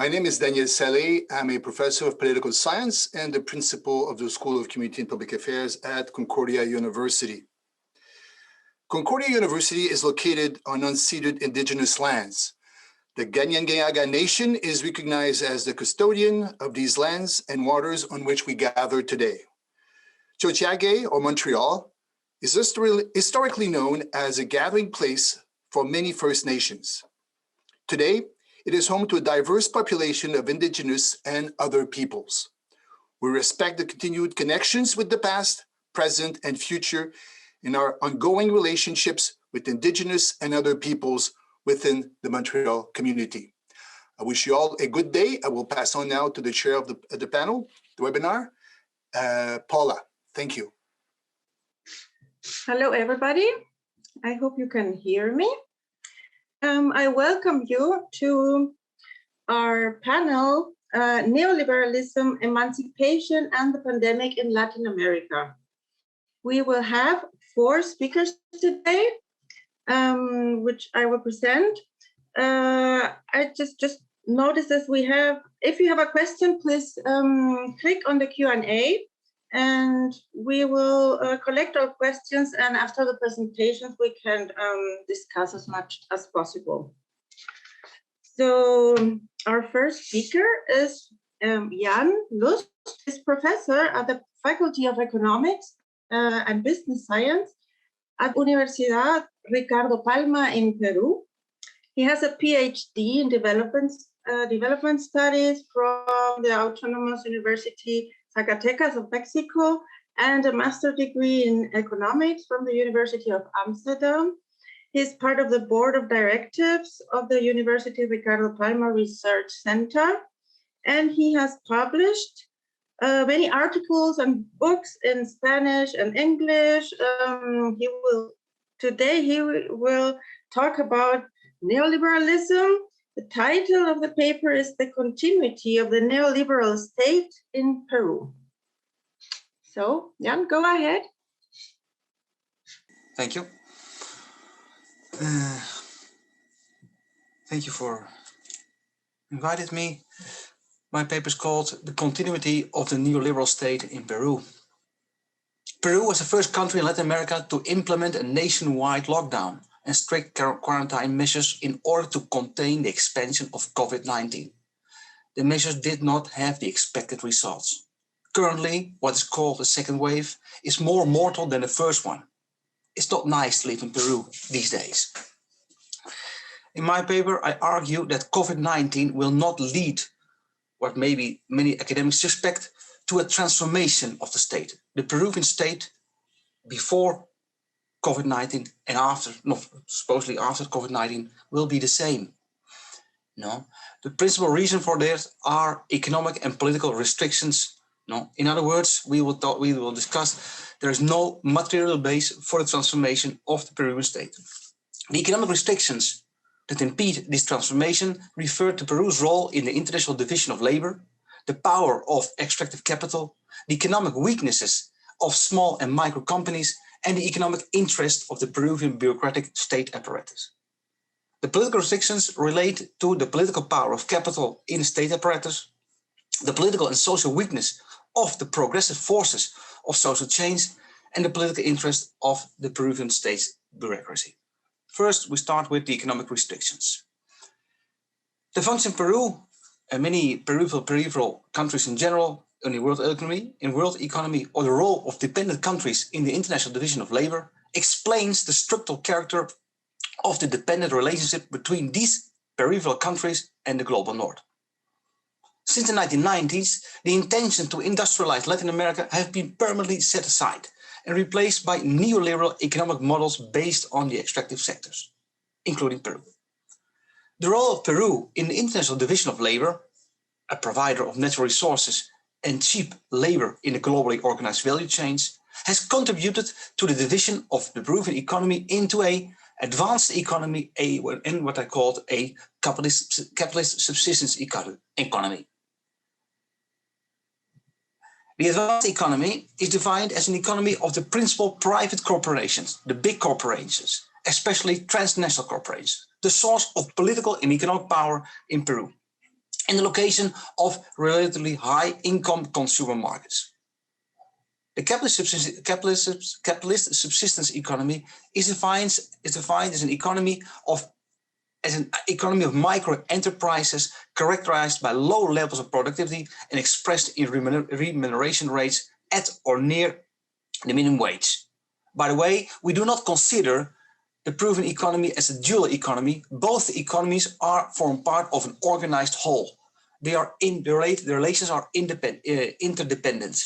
My name is Daniel Saleh. I'm a professor of political science and the principal of the School of Community and Public Affairs at Concordia University. Concordia University is located on unceded indigenous lands. The Ganyangayaga Nation is recognized as the custodian of these lands and waters on which we gather today. Tiohtià:ke, or Montreal, is historically known as a gathering place for many First Nations. Today, it is home to a diverse population of indigenous and other peoples. We respect the continued connections with the past, present, and future in our ongoing relationships with indigenous and other peoples within the Montreal community. I wish you all a good day. I will pass on now to the chair of the panel, the webinar, Paula. Thank you. Hello, everybody. I hope you can hear me. I welcome you to our panel, Neoliberalism, Emancipation, and the Pandemic in Latin America. We will have 4 speakers today, which I will present. I just noticed that we have, if you have a question, please click on the Q&A. And we will collect our questions, and after the presentations, we can discuss as much as possible. So our first speaker is Jan Lust, is professor at the Faculty of Economics and Business Science at Universidad Ricardo Palma in Peru. He has a PhD in development studies from the Autonomous University Zacatecas of Mexico, and a master's degree in economics from the University of Amsterdam. He's part of the board of directors of the University Ricardo Palma Research Center, and he has published many articles and books in Spanish and English. Today he will talk about neoliberalism. The title of the paper is The Continuity of the Neoliberal State in Peru. So, Jan, go ahead. Thank you. Thank you for inviting me. My paper is called The Continuity of the Neoliberal State in Peru. Peru was the first country in Latin America to implement a nationwide lockdown and strict quarantine measures in order to contain the expansion of COVID-19. The measures did not have the expected results. Currently, what is called the second wave is more mortal than the first one. It's not nice to live in Peru these days. In my paper, I argue that COVID-19 will not lead, what maybe many academics suspect, to a transformation of the state. The Peruvian state before COVID-19 and after, supposedly after COVID-19, will be the same. No, the principal reason for this are economic and political restrictions. No, in other words, we will discuss there is no material base for the transformation of the Peruvian state. The economic restrictions that impede this transformation refer to Peru's role in the international division of labor, the power of extractive capital, the economic weaknesses of small and micro companies, and the economic interest of the Peruvian bureaucratic state apparatus. The political restrictions relate to the political power of capital in the state apparatus, the political and social weakness of the progressive forces of social change, and the political interest of the Peruvian state's bureaucracy. First, we start with the economic restrictions. The function in Peru and many peripheral countries in general in the world economy, or the role of dependent countries in the international division of labor explains the structural character of the dependent relationship between these peripheral countries and the global north. Since the 1990s, the intention to industrialize Latin America have been permanently set aside and replaced by neoliberal economic models based on the extractive sectors, including Peru. The role of Peru in the international division of labor, a provider of natural resources and cheap labor in the globally organized value chains, has contributed to the division of the Peruvian economy into an advanced economy and what I called a capitalist subsistence economy. The advanced economy is defined as an economy of the principal private corporations, the big corporations, especially transnational corporations, the source of political and economic power in Peru. and the location of relatively high income consumer markets. The capitalist subsistence economy is defined as an economy of micro enterprises characterized by low levels of productivity and expressed in remuneration rates at or near the minimum wage. By the way, we do not consider the Peruvian economy as a dual economy. Both economies form part of an organized whole. They are the relations are interdependent.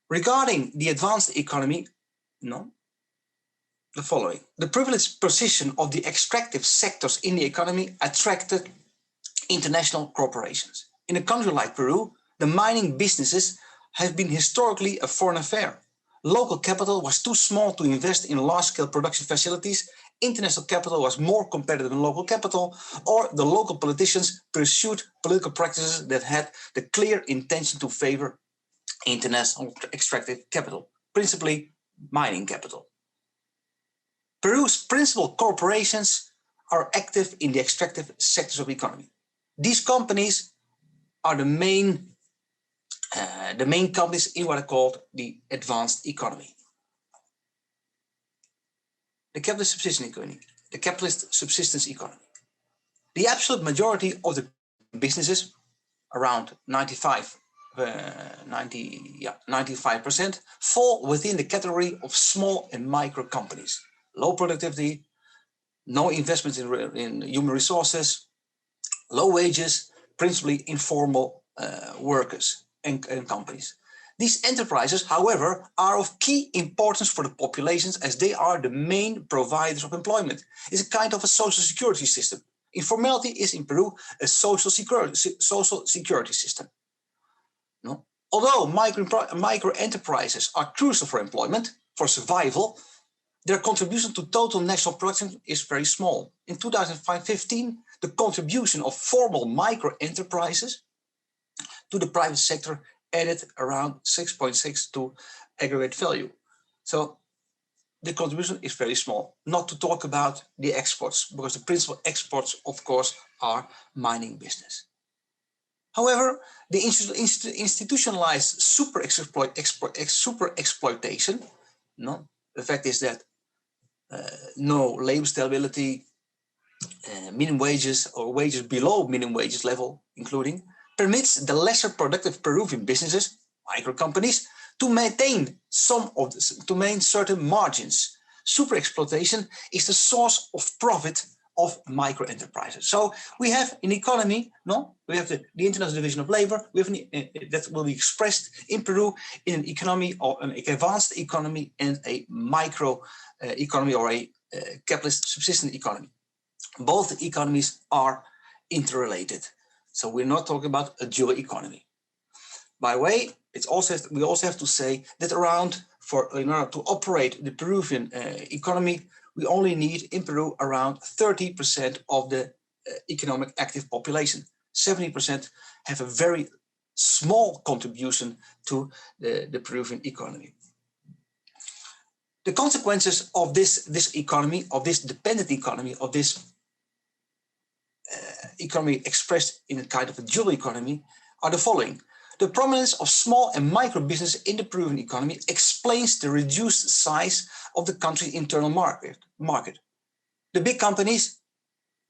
Regarding the advanced economy, the following. The privileged position of the extractive sectors in the economy attracted international corporations. In a country like Peru, the mining businesses have been historically a foreign affair. Local capital was too small to invest in large-scale production facilities, international capital was more competitive than local capital, or the local politicians pursued political practices that had the clear intention to favor international extractive capital, principally mining capital. Peru's principal corporations are active in the extractive sectors of the economy. These companies are the main companies in what are called the advanced economy. The capitalist subsistence economy. The absolute majority of the businesses, around 95%, fall within the category of small and micro companies. Low productivity, no investments in human resources, low wages, principally informal workers and companies. These enterprises, however, are of key importance for the populations as they are the main providers of employment. It's a kind of a social security system. Informality is in Peru a social security system. No? Although micro enterprises are crucial for employment, for survival, their contribution to total national production is very small. In 2015, the contribution of formal micro enterprises to the private sector added around 6.6 to aggregate value. So the contribution is very small, not to talk about the exports, because the principal exports, of course, are mining business. However, the institutionalized super exploitation, the fact is that no labor stability, minimum wages or wages below minimum wages level, including, permits the lesser productive Peruvian businesses, micro companies, to maintain certain margins. Super exploitation is the source of profit of micro enterprises. So we have an economy, we have the International Division of Labor, we have that will be expressed in Peru in an economy or an advanced economy and a micro economy or a capitalist subsistence economy. Both economies are interrelated. So we're not talking about a dual economy. By the way, we also have to say that in order to operate the Peruvian economy, we only need in Peru around 30% of the economic active population. 70% have a very small contribution to the Peruvian economy. The consequences of this economy, of this dependent economy, of this economy expressed in a kind of a dual economy are the following. The prominence of small and micro business in the Peruvian economy explains the reduced size of the country's internal market. The big companies,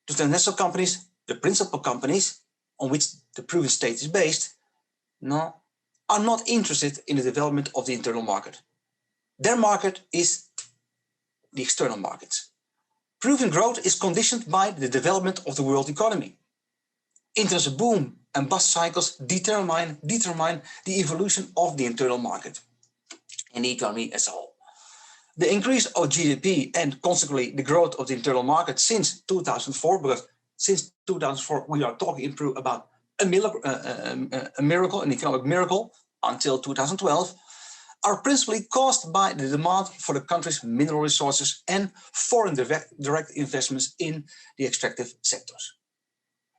the international companies, the principal companies on which the Peruvian state is based, are not interested in the development of the internal market. Their market is the external markets. Peruvian growth is conditioned by the development of the world economy. International boom and bust cycles determine the evolution of the internal market and the economy as a whole. The increase of GDP and consequently the growth of the internal market since 2004, because since 2004 we are talking in Peru about a miracle, an economic miracle until 2012, are principally caused by the demand for the country's mineral resources and foreign direct investments in the extractive sectors.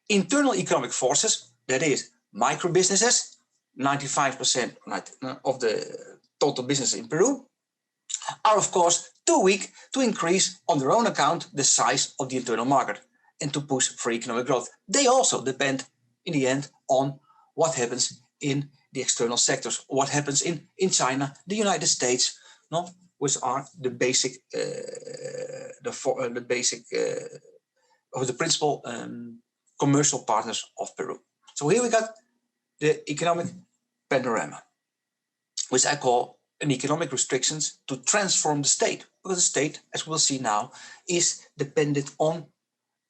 Internal economic forces, that is, micro businesses, 95% of the total business in Peru, are of course too weak to increase on their own account the size of the internal market. and to push for economic growth. They also depend in the end on what happens in the external sectors, what happens in China, the United States, no, which are the basic, or the principal commercial partners of Peru. So here we got the economic panorama, which I call an economic restrictions to transform the state, because the state, as we'll see now, is dependent on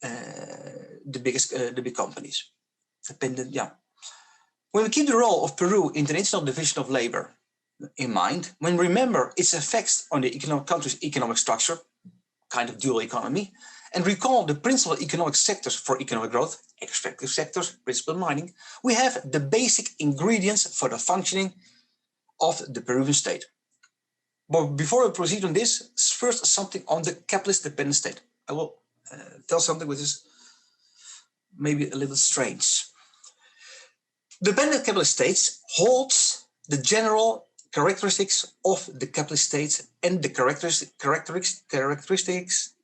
the big companies. Dependent, yeah. When we keep the role of Peru in the International Division of Labor in mind, when we remember its effects on the country's economic structure, kind of dual economy, and recall the principal economic sectors for economic growth, extractive sectors, principal mining, we have the basic ingredients for the functioning of the Peruvian state. But before we proceed on this, first something on the capitalist dependent state. I will tell something which is maybe a little strange. Dependent capitalist states holds the general characteristics of the capitalist state and the characteristics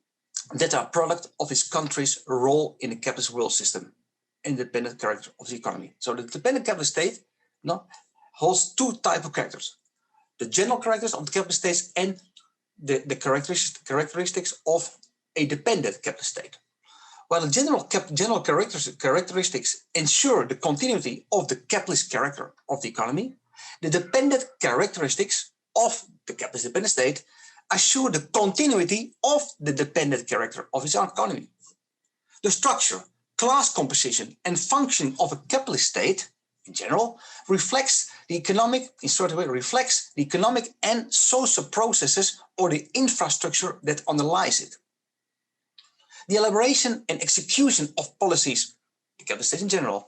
that are product of its country's role in the capitalist world system, independent character of the economy. So the dependent capitalist state holds two types of characters: the general characters of the capitalist states and the characteristics of a dependent capitalist state. While the general characteristics ensure the continuity of the capitalist character of the economy, the dependent characteristics of the capitalist dependent state assure the continuity of the dependent character of its economy. The structure, class composition, and functioning of a capitalist state, in general, reflects the economic and social processes or the infrastructure that underlies it. The elaboration and execution of policies, the capitalist state in general,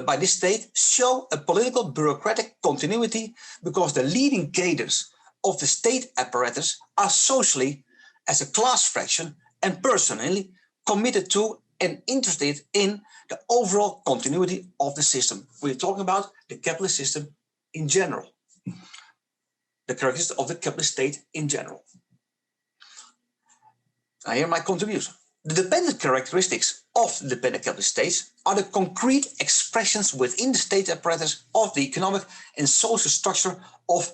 by this state show a political bureaucratic continuity because the leading cadres of the state apparatus are socially, as a class fraction, and personally committed to and interested in the overall continuity of the system. We're talking about the capitalist system in general, the characteristics of the capitalist state in general. Now here my contribution. The dependent characteristics of the dependent capitalist states are the concrete expressions within the state apparatus of the economic and social structure of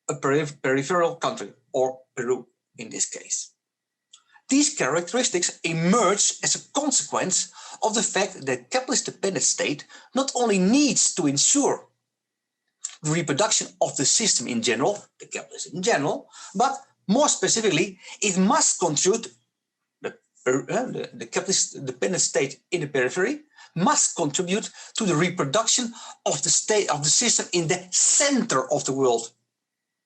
a peripheral country, or Peru in this case. These characteristics emerge as a consequence of the fact that the capitalist dependent state not only needs to ensure the reproduction of the system in general, the capitalism in general, but more specifically, it must contribute, the capitalist dependent state in the periphery must contribute to the reproduction of the state of the system in the center of the world,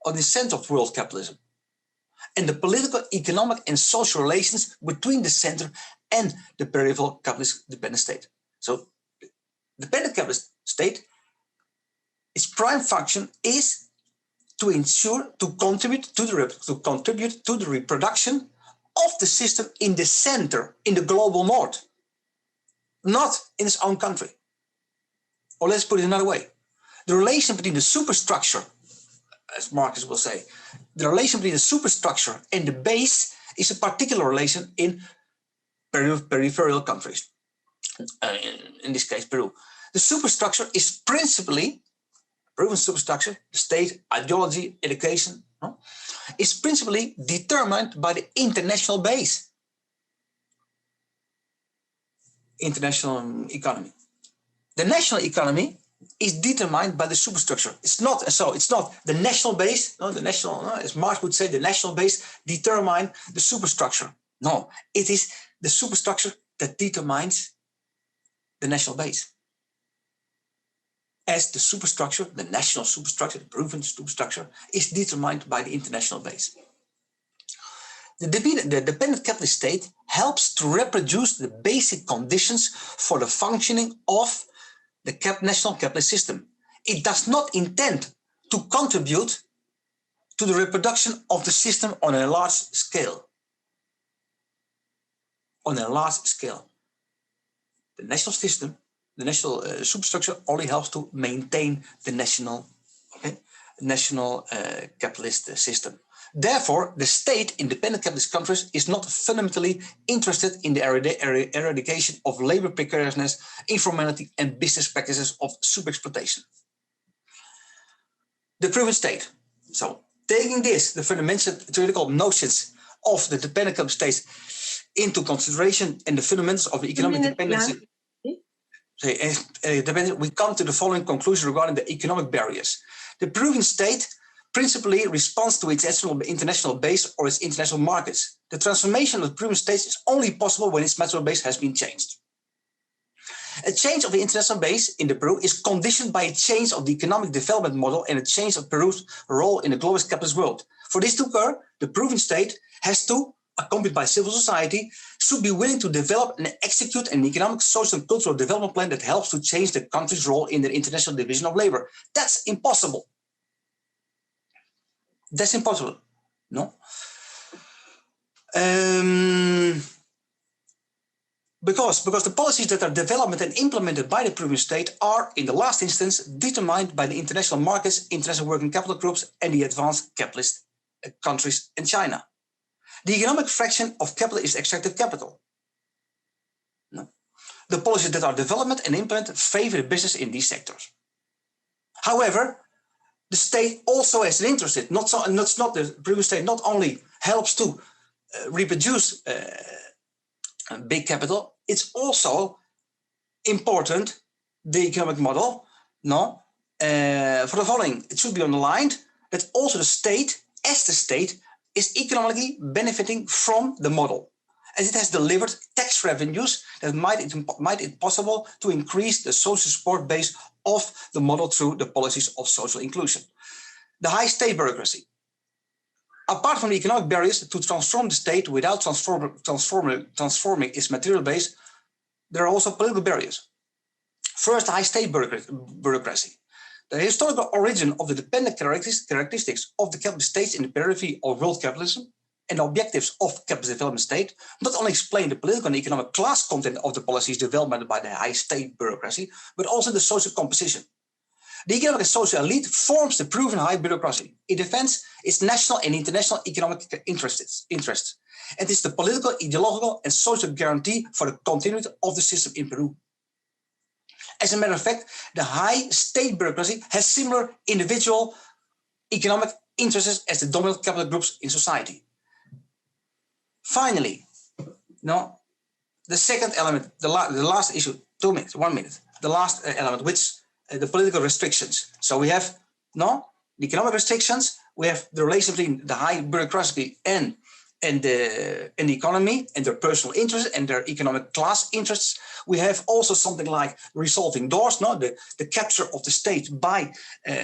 or the center of world capitalism, and the political, economic, and social relations between the center and the peripheral capitalist dependent state. So, the dependent capitalist state, its prime function is to ensure, to contribute to the reproduction of the system in the center, in the global north, not in its own country. Or let's put it another way: the relation between the superstructure, as Marcus will say, the relation between the superstructure and the base is a particular relation in peripheral countries. In this case, Peru. The superstructure is principally, Peruvian superstructure, the state, ideology, education, is principally determined by the international base, international economy. The national economy is determined by the superstructure. It's not the national base, as Marx would say, the national base determine the superstructure. No, it is the superstructure that determines the national base. As the superstructure, the national superstructure, the Peruvian superstructure, is determined by the international base. The dependent capitalist state helps to reproduce the basic conditions for the functioning of the national capitalist system. It does not intend to contribute to the reproduction of the system on a large scale. On a large scale. The national system, the national superstructure only helps to maintain the national capitalist system. Therefore, the state in dependent capitalist countries is not fundamentally interested in the eradication of labor precariousness, informality, and business practices of superexploitation. The proven state. So, taking this, the fundamental theoretical notions of the dependent capitalist states into consideration and the fundamentals of the economic dependency, we come to the following conclusion regarding the economic barriers. The proven state principally responds to its international base or its international markets. The transformation of the proven state is only possible when its material base has been changed. A change of the international base in Peru is conditioned by a change of the economic development model and a change of Peru's role in the globalist capitalist world. For this to occur, the proven state has to, accompanied by civil society, should be willing to develop and execute an economic, social, and cultural development plan that helps to change the country's role in the international division of labor. That's impossible. That's impossible, no? Because the policies that are developed and implemented by the proven state are, in the last instance, determined by the international markets, international working capital groups, and the advanced capitalist countries in China. The economic fraction of capital is extractive capital. No? The policies that are developed and implemented favor the business in these sectors. However, the state also has an interest in it. The proven state not only helps to reproduce big capital, it's also important, the economic model, for the following. It should be underlined that also the state, as the state, is economically benefiting from the model, as it has delivered tax revenues that might it possible to increase the social support base of the model through the policies of social inclusion. The high state bureaucracy. Apart from the economic barriers to transform the state without transforming its material base, there are also political barriers. First, high state bureaucracy. The historical origin of the dependent characteristics of the capitalist states in the periphery of world capitalism and the objectives of capitalist development state not only explain the political and economic class content of the policies developed by the high state bureaucracy, but also the social composition. The economic and social elite forms the proven high bureaucracy. It defends its national and international economic interests. And is the political, ideological, and social guarantee for the continuity of the system in Peru. As a matter of fact, the high state bureaucracy has similar individual economic interests as the dominant capital groups in society. Finally, the second element, the last issue, 2 minutes, 1 minute, the last element, which the political restrictions. So we have the economic restrictions, we have the relation between the high bureaucracy and the economy and their personal interests and their economic class interests. We have also something like resolving doors, the capture of the state by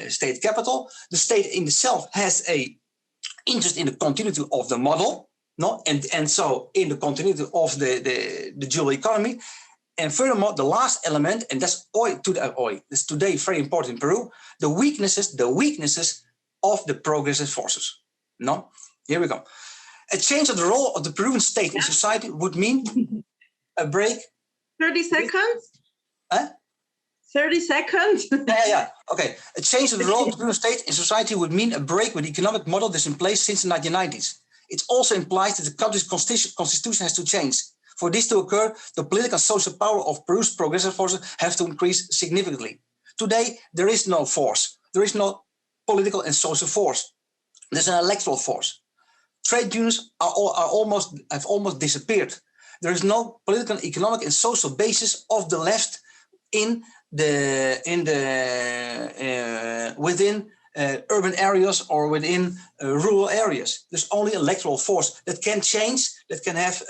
state capital. The state in itself has an interest in the continuity of the model, and so in the continuity of the dual economy. And furthermore, the last element, and that's is today very important in Peru, the weaknesses of the progressive forces. Here we go. A change of the role of the Peruvian state in society would mean a break. 30 seconds? 30 seconds? Yeah. Okay. A change of the role of the Peruvian state in society would mean a break with the economic model that's in place since the 1990s. It also implies that the country's constitution has to change. For this to occur, the political and social power of Peru's progressive forces have to increase significantly. Today, there is no force. There is no political and social force. There's an electoral force. Trade unions have almost disappeared. There is no political, economic, and social basis of the left within urban areas or within rural areas. There's only electoral force that can change, that can have.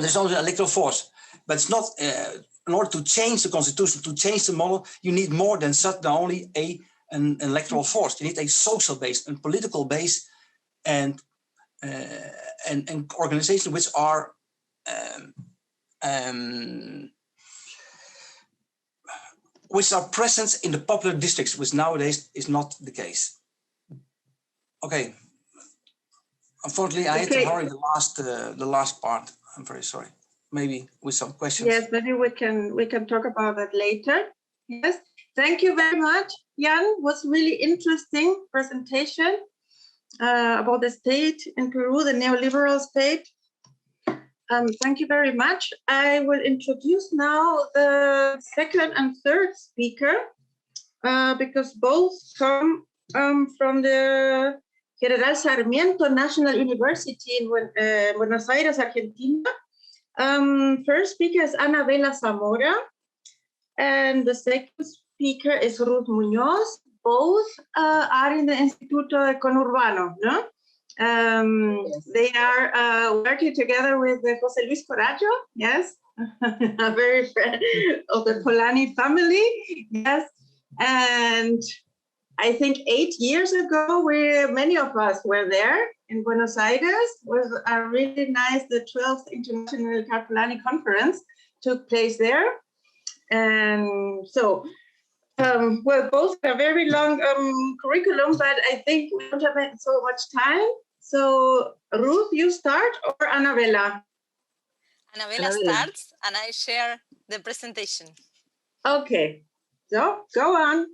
There's only electoral force, but it's not. In order to change the constitution, to change the model, you need more than only an electoral force. You need a social base, a political base, and organizations which are present in the popular districts, which nowadays is not the case. Okay. Unfortunately, I had to hurry the last part. I'm very sorry. Maybe with some questions. Yes, maybe we can talk about that later. Yes. Thank you very much, Jan, was really interesting presentation about the state in Peru, the neoliberal state. Thank you very much. I will introduce now the second and third speaker because both come from the General Sarmiento National University in Buenos Aires, Argentina. First speaker is Anabella Zamora, and the second speaker is Ruth Muñoz. Both are in the Instituto Conurbano, no? Yes. They are working together with José Luis Coraggio, yes, a very friend of the Polanyi family, yes. And I think 8 years ago, many of us were there in Buenos Aires. It was a really nice, the 12th International Polanyi Conference took place there. And so, well, both a very long curriculum, but I think we don't have so much time. So, Ruth, you start, or Anabella? Anabella starts, and I share the presentation. Okay, so go on.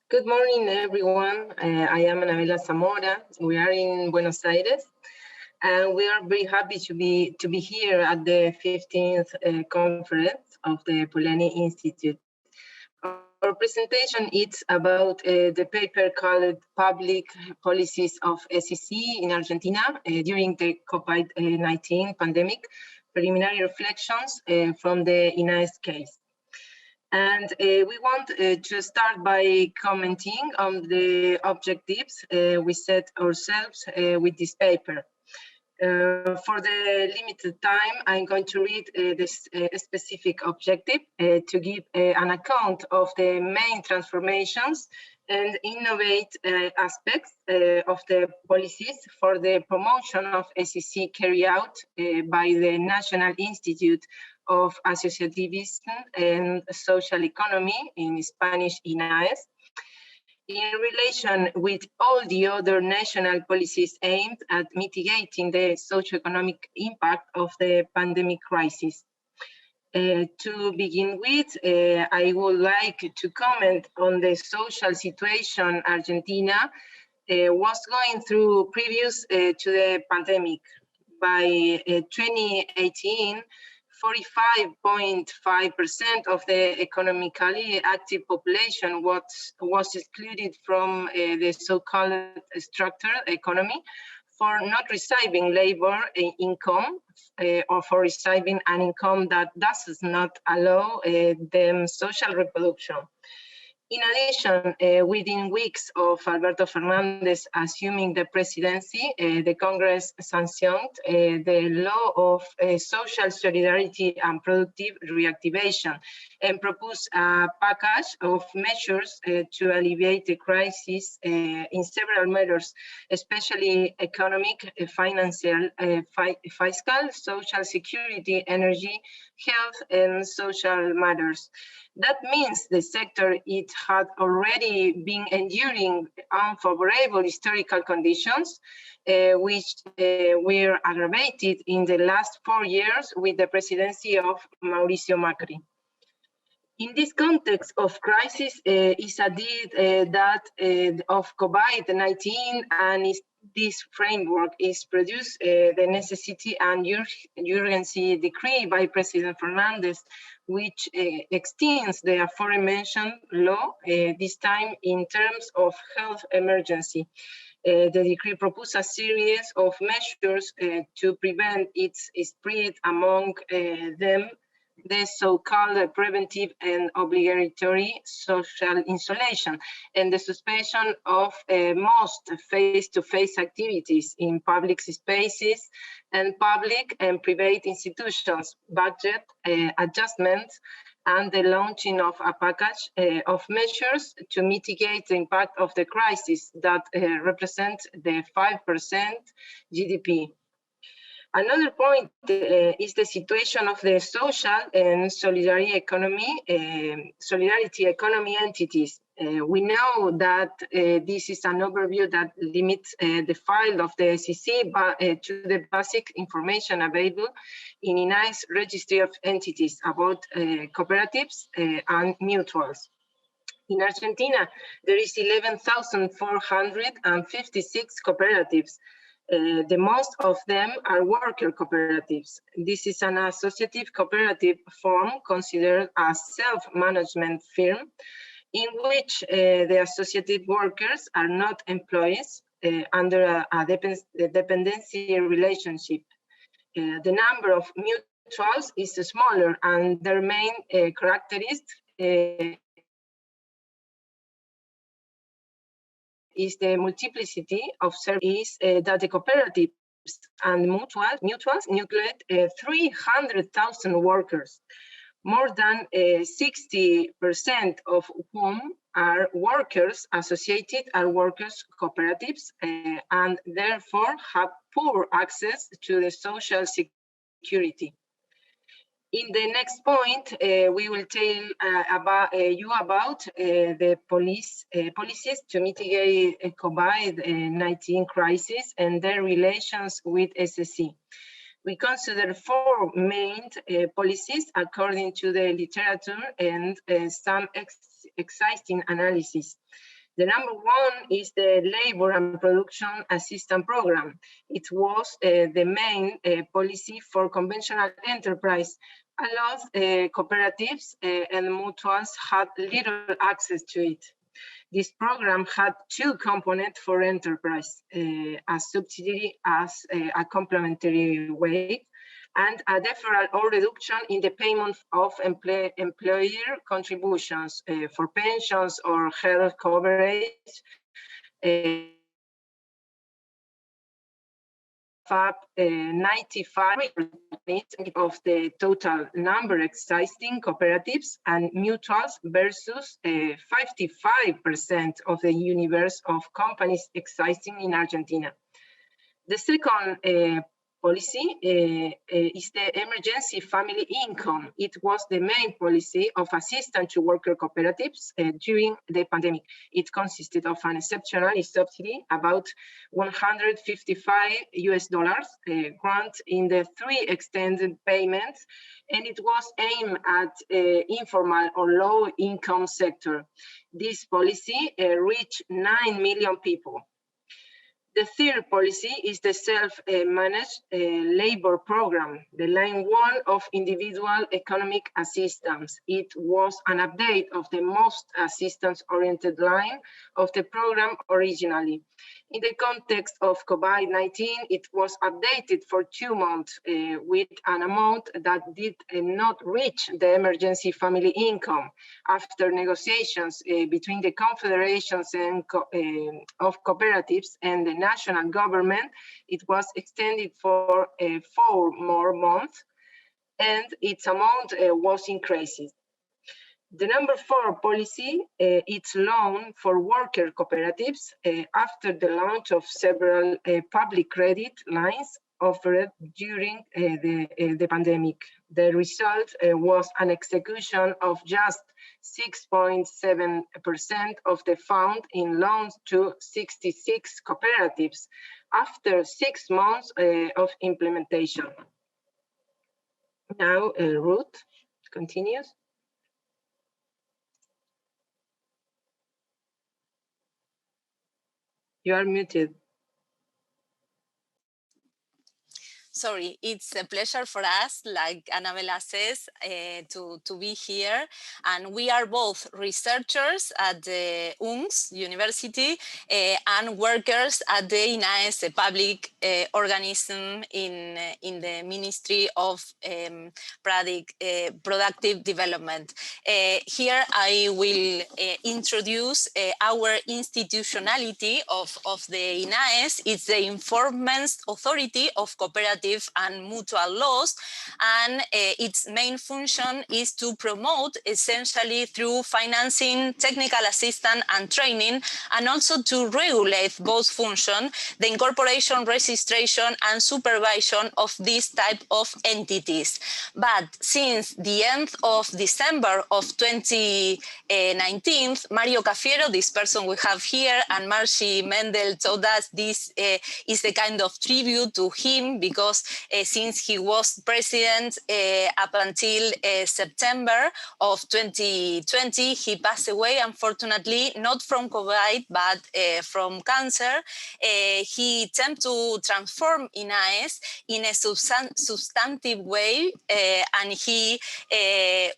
Good morning, everyone. I am Anabella Zamora. We are in Buenos Aires, and we are very happy to be here at the 15th conference of the Polanyi Institute. Our presentation is about the paper called Public Policies of SEC in Argentina during the COVID-19 pandemic, preliminary reflections from the United case. And we want to start by commenting on the objectives we set ourselves with this paper. For the limited time, I'm going to read this specific objective to give an account of the main transformations and innovate aspects of the policies for the promotion of SEC carried out by the National Institute of Associativism and Social Economy, in Spanish, INAES, in relation with all the other national policies aimed at mitigating the socioeconomic impact of the pandemic crisis. To begin with, I would like to comment on the social situation Argentina was going through previous to the pandemic. By 2018, 45.5% of the economically active population was excluded from the so-called structured economy for not receiving labor income or for receiving an income that does not allow them social reproduction. In addition, within weeks of Alberto Fernandez assuming the presidency, the Congress sanctioned the law of social solidarity and productive reactivation and proposed a package of measures to alleviate the crisis in several matters, especially economic, financial, fiscal, social security, energy, health, and social matters. That means the sector, it had already been enduring unfavorable historical conditions, which were aggravated in the last 4 years with the presidency of Mauricio Macri. In this context of crisis, is a deed that of COVID-19 and this framework is produced the necessity and urgency decree by President Fernandez, which extends the aforementioned law, this time in terms of health emergency. The decree proposed a series of measures to prevent its spread, among them the so-called preventive and obligatory social isolation and the suspension of most face-to-face activities in public spaces and public and private institutions, budget adjustments, and the launching of a package of measures to mitigate the impact of the crisis that represents the 5% GDP. Another point is the situation of the social and solidarity economy entities. We know that this is an overview that limits the file of the SEC to the basic information available in INAE's registry of entities about cooperatives and mutuals. In Argentina, there is 11,456 cooperatives. The most of them are worker cooperatives. This is an associative cooperative form considered a self-management firm in which the associated workers are not employees under a dependency relationship. The number of mutuals is smaller, and their main characteristic is the multiplicity of services that the cooperatives and mutuals nucleate 300,000 workers, more than 60% of whom are workers associated are workers cooperatives and therefore have poor access to the social security. In the next point, we will tell you about the policies to mitigate COVID-19 crisis and their relations with SSC. We consider four main policies according to the literature and some existing analysis. The number one is the Labor and Production Assistance Program. It was the main policy for conventional enterprise. A lot of cooperatives and mutuals had little access to it. This program had two components for enterprise, a subsidy as a complementary way, and a deferral or reduction in the payment of employer contributions for pensions or health coverage. 95% of the total number existing cooperatives and mutuals versus 55% of the universe of companies existing in Argentina. The second policy is the emergency family income. It was the main policy of assistance to worker cooperatives during the pandemic. It consisted of an exceptional subsidy, about $155 grant in the 3 extended payments, and it was aimed at informal or low income sector. This policy reached 9 million people. The third policy is the self-managed labor program, the line one of individual economic assistance. It was an update of the most assistance-oriented line of the program originally. In the context of COVID-19, it was updated for 2 months with an amount that did not reach the emergency family income. After negotiations between the confederations and of cooperatives and the national government, it was extended for 4 more months, and its amount was increased. The number 4 policy, it's loan for worker cooperatives after the launch of several public credit lines offered during the pandemic. The result was an execution of just 6.7% of the fund in loans to 66 cooperatives after 6 months of implementation. Now, Ruth continues. You are muted. Sorry, it's a pleasure for us, like Anabella says, to be here. And we are both researchers at the UNS University and workers at the INAES, a public organism in the Ministry of Productive Development. Here I will introduce our institutionality of the INAES. It's the Enforcement Authority of Cooperative cooperative and mutual laws, and its main function is to promote, essentially through financing, technical assistance and training, and also to regulate both functions, the incorporation, registration and supervision of this type of entities. But since the end of December of 2019, Mario Cafiero, this person we have here, and Marci Mendel told us this is the kind of tribute to him, because since he was president up until September of 2020, he passed away, unfortunately, not from COVID, but from cancer. He attempted to transform INAES in a substantive way, and he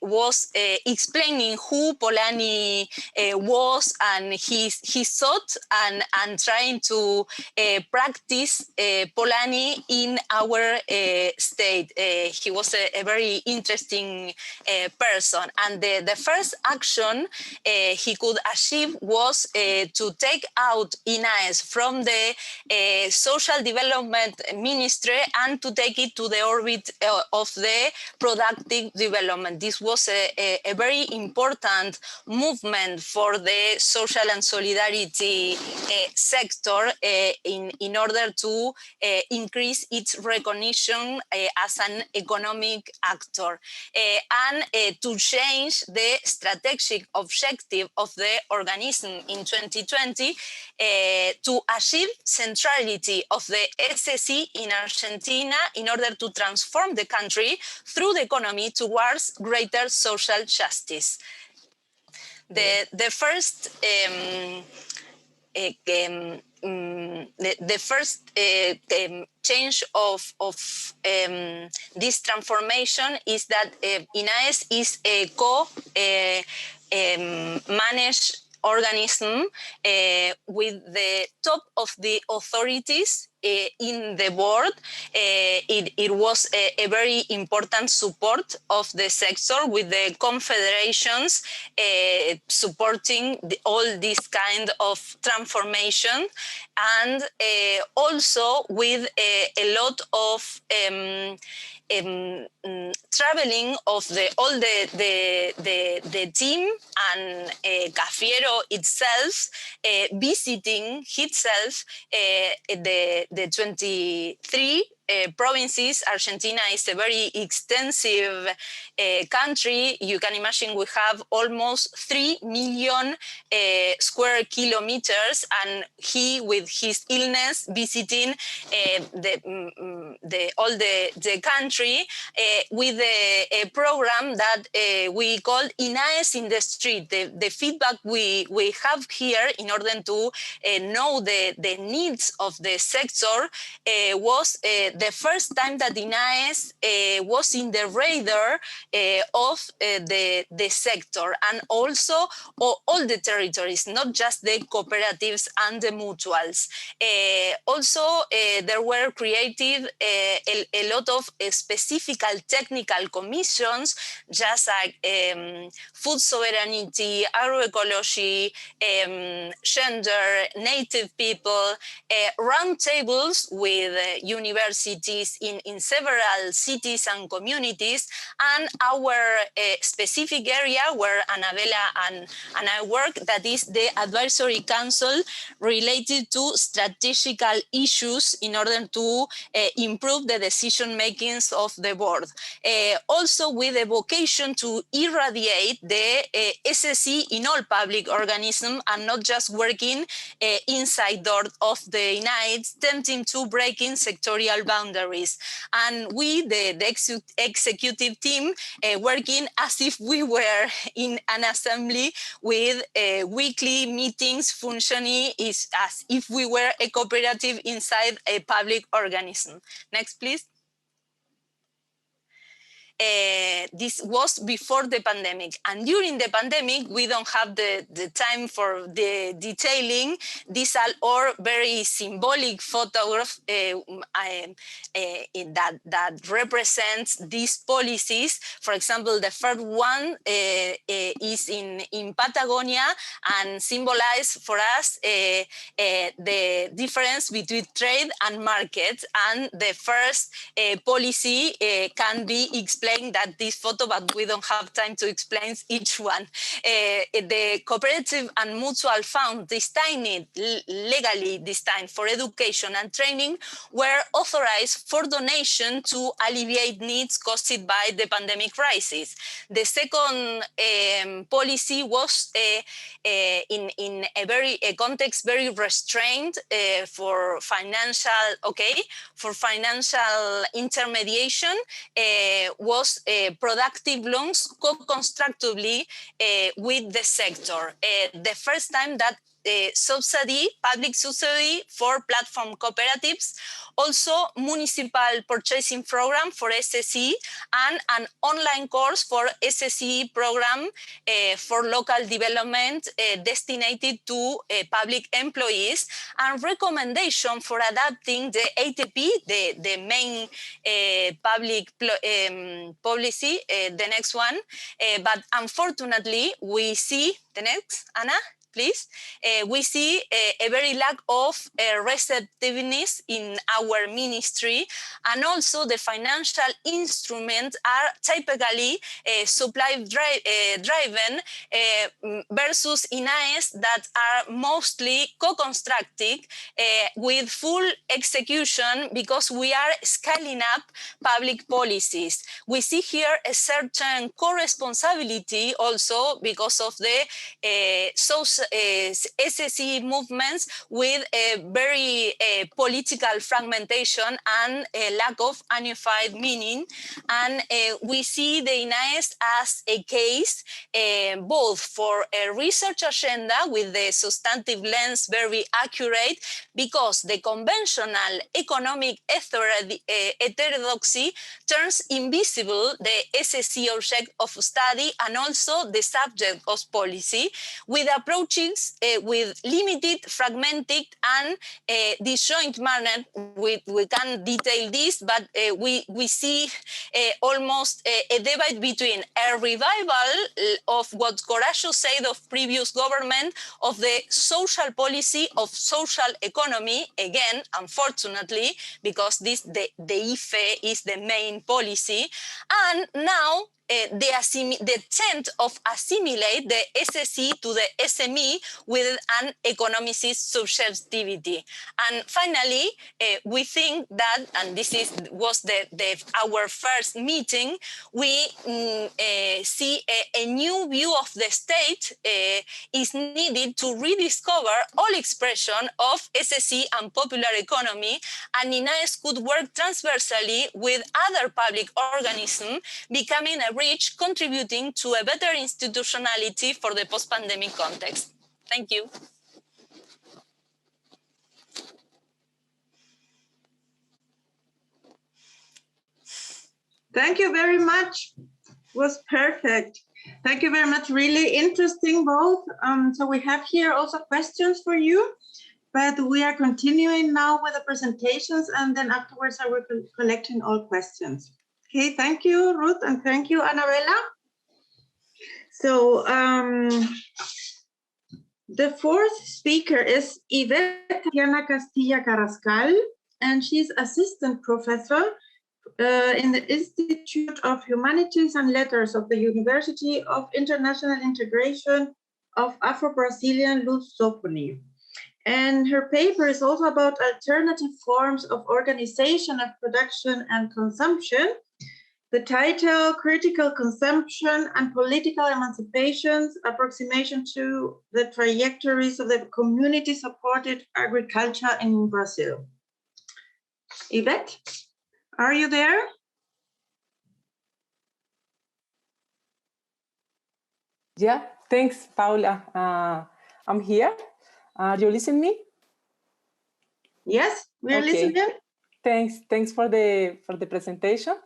was explaining who Polanyi was and his thought, and trying to practice Polanyi in our state. He was a very interesting person, and the first action he could achieve was to take out INAES from the social development ministry and to take it to the orbit of the productive development. This was a very important movement for the social and solidarity sector in order to increase its recognition as an economic actor, and to change the strategic objective of the organism in 2020 to achieve centrality of the SSE in Argentina in order to transform the country through the economy towards greater social justice. The first change of this transformation is that INAES is a co-managed organism with the top of the authorities in the board. It was a very important support of the sector, with the confederations supporting all this kind of transformation, and also with a lot of traveling of all the team, and Cafiero itself visiting himself the 23 provinces. Argentina is a very extensive country. You can imagine we have almost 3 million square kilometers, and he, with his illness, visiting all the country with a program that we call INAES in the Street. The feedback we have here in order to know the needs of the sector was the first time that INAES was in the radar of the sector, and also all the territories, not just the cooperatives and the mutuals. Also, there were created a lot of specific technical commissions, just like food sovereignty, agroecology, gender, native people, roundtables with universities in several cities and communities, and our specific area where Anabella and I work, that is the advisory council related to strategical issues in order to improve the decision makings of the board. Also with a vocation to irradiate the SSE in all public organisms, and not just working inside doors of the INAES, tempting to break in sectorial boundaries. And we, the executive team, working as if we were in an assembly with weekly meetings, functioning as if we were a cooperative inside a public organism. Next, please. this was before the pandemic. And during the pandemic, we don't have the time for the detailing. These are all very symbolic photographs that represents these policies. For example, the first one is in Patagonia and symbolize for us the difference between trade and market. And the first policy can be explained that this photo, but we don't have time to explain each one. The cooperative and mutual fund destined, legally destined for education and training, were authorized for donation to alleviate needs caused by the pandemic crisis. The second policy was in a context very restrained for financial intermediation, was productive loans co-constructively with the sector. The first time that public subsidy for platform cooperatives, also municipal purchasing program for SSE, and an online course for SSE program for local development destined to public employees, and recommendation for adapting the ATP, the main public policy, the next one. But unfortunately, we see, the next, Anna, please. We see a very lack of receptiveness in our ministry, and also the financial instruments are typically supply driven versus INAES that are mostly co-constructed with full execution, because we are scaling up public policies. We see here a certain co-responsibility also because of the SSE movements with a very political fragmentation and a lack of unified meaning. And we see the INAES as a case both for a research agenda with the substantive lens very accurate, because the conventional economic heterodoxy turns invisible the SSE object of study and also the subject of policy, with approaches with limited, fragmented, and disjoint manner. We can detail this, but we see almost a divide between a revival of what Coraggio said of previous government of the social policy of social economy, again, unfortunately, because the IFE is the main policy, and now the attempt of assimilate the SSE to the SME with an economicist subjectivity. And finally, we think that, and this was our first meeting, we see a new view of the state is needed to rediscover all expression of SSE and popular economy, and INAES could work transversally with other public organisms, becoming a bridge contributing to a better institutionality for the post-pandemic context. Thank you. Thank you very much. It was perfect. Thank you very much. Really interesting both. So we have here also questions for you, but we are continuing now with the presentations, and then afterwards I will be collecting all questions. Okay, thank you, Ruth, and thank you, Anabella. So the fourth speaker is Ivette Carrascal, and she's assistant professor in the Institute of Humanities and Letters of the University of International Integration of Afro-Brazilian Lusofonia. And her paper is also about alternative forms of organization of production and consumption. The title, Critical Consumption and Political Emancipations, Approximation to the Trajectories of the Community Supported Agriculture in Brazil. Ivette, are you there? Yeah, thanks, Paula. I'm here. Are you listening to me? Yes, we are listening. Thanks for the presentation.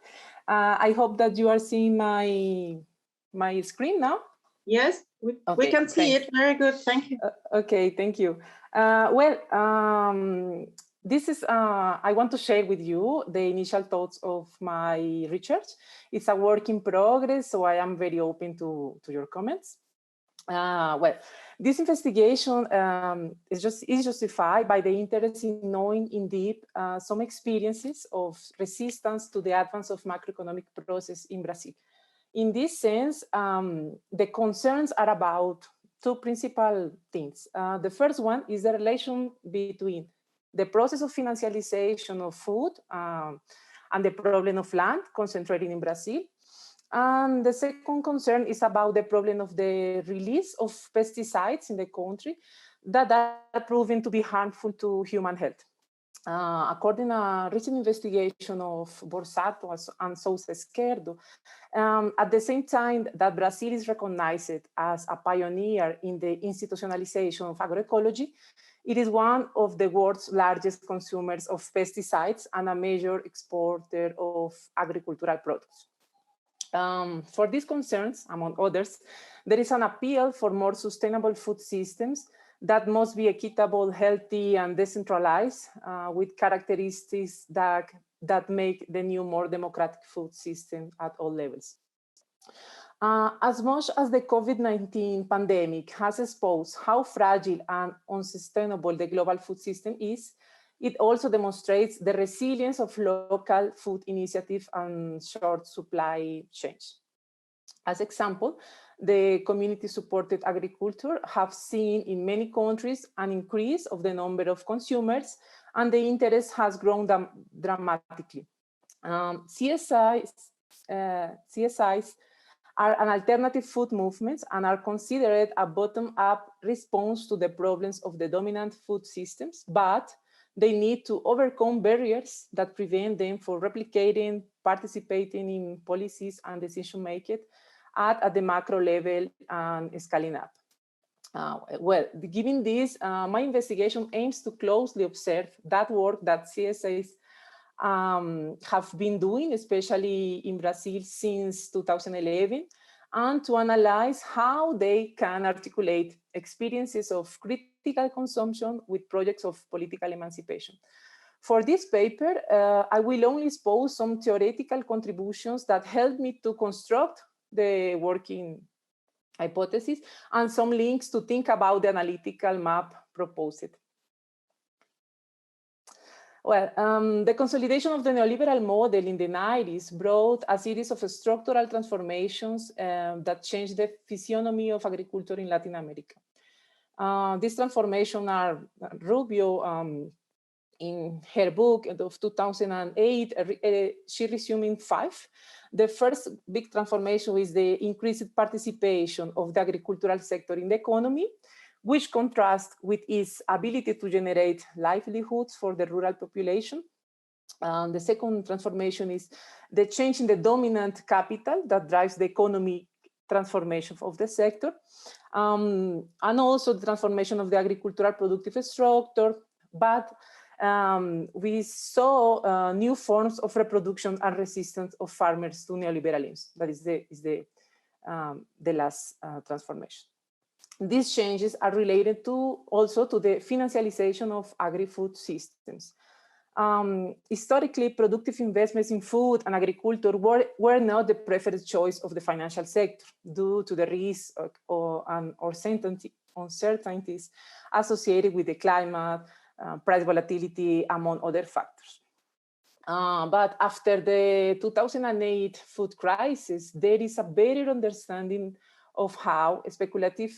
I hope that you are seeing my screen now. Yes, we can see thanks. it. Very good. Thank you. Okay, thank you. This is, I want to share with you the initial thoughts of my research. It's a work in progress, so I am very open to your comments. This investigation is justified by the interest in knowing in deep some experiences of resistance to the advance of macroeconomic process in Brazil. In this sense, the concerns are about two principal things. The first one is the relation between the process of financialization of food and the problem of land concentrated in Brazil. And the second concern is about the problem of the release of pesticides in the country that are proven to be harmful to human health. According to a recent investigation of Borsato and Sousa Esquerdo, at the same time that Brazil is recognized as a pioneer in the institutionalization of agroecology, it is one of the world's largest consumers of pesticides and a major exporter of agricultural products. For these concerns, among others, there is an appeal for more sustainable food systems that must be equitable, healthy, and decentralized, with characteristics that make the new, more democratic food system at all levels. As much as the COVID-19 pandemic has exposed how fragile and unsustainable the global food system is, it also demonstrates the resilience of local food initiatives and short supply chains. As example, the community supported agriculture have seen in many countries an increase of the number of consumers, and the interest has grown dramatically. CSIs are an alternative food movement and are considered a bottom-up response to the problems of the dominant food systems, but they need to overcome barriers that prevent them from replicating, participating in policies and decision-making at the macro level and scaling up. Given this, my investigation aims to closely observe that work that CSIs have been doing, especially in Brazil since 2011, and to analyze how they can articulate experiences of critical consumption with projects of political emancipation. For this paper, I will only expose some theoretical contributions that help me to construct the working hypothesis and some links to think about the analytical map proposed. The consolidation of the neoliberal model in the 90s brought a series of structural transformations that changed the physiognomy of agriculture in Latin America. These transformations are Rubio, in her book of 2008, she resumed in 5. The first big transformation is the increased participation of the agricultural sector in the economy, which contrasts with its ability to generate livelihoods for the rural population. The second transformation is the change in the dominant capital that drives the economic transformation of the sector, and also the transformation of the agricultural productive structure. But we saw new forms of reproduction and resistance of farmers to neoliberalism. That is the last transformation. These changes are related also to the financialization of agri-food systems. Historically, productive investments in food and agriculture were not the preferred choice of the financial sector due to the risks and uncertainties associated with the climate, price volatility, among other factors. But after the 2008 food crisis, there is a better understanding of how speculative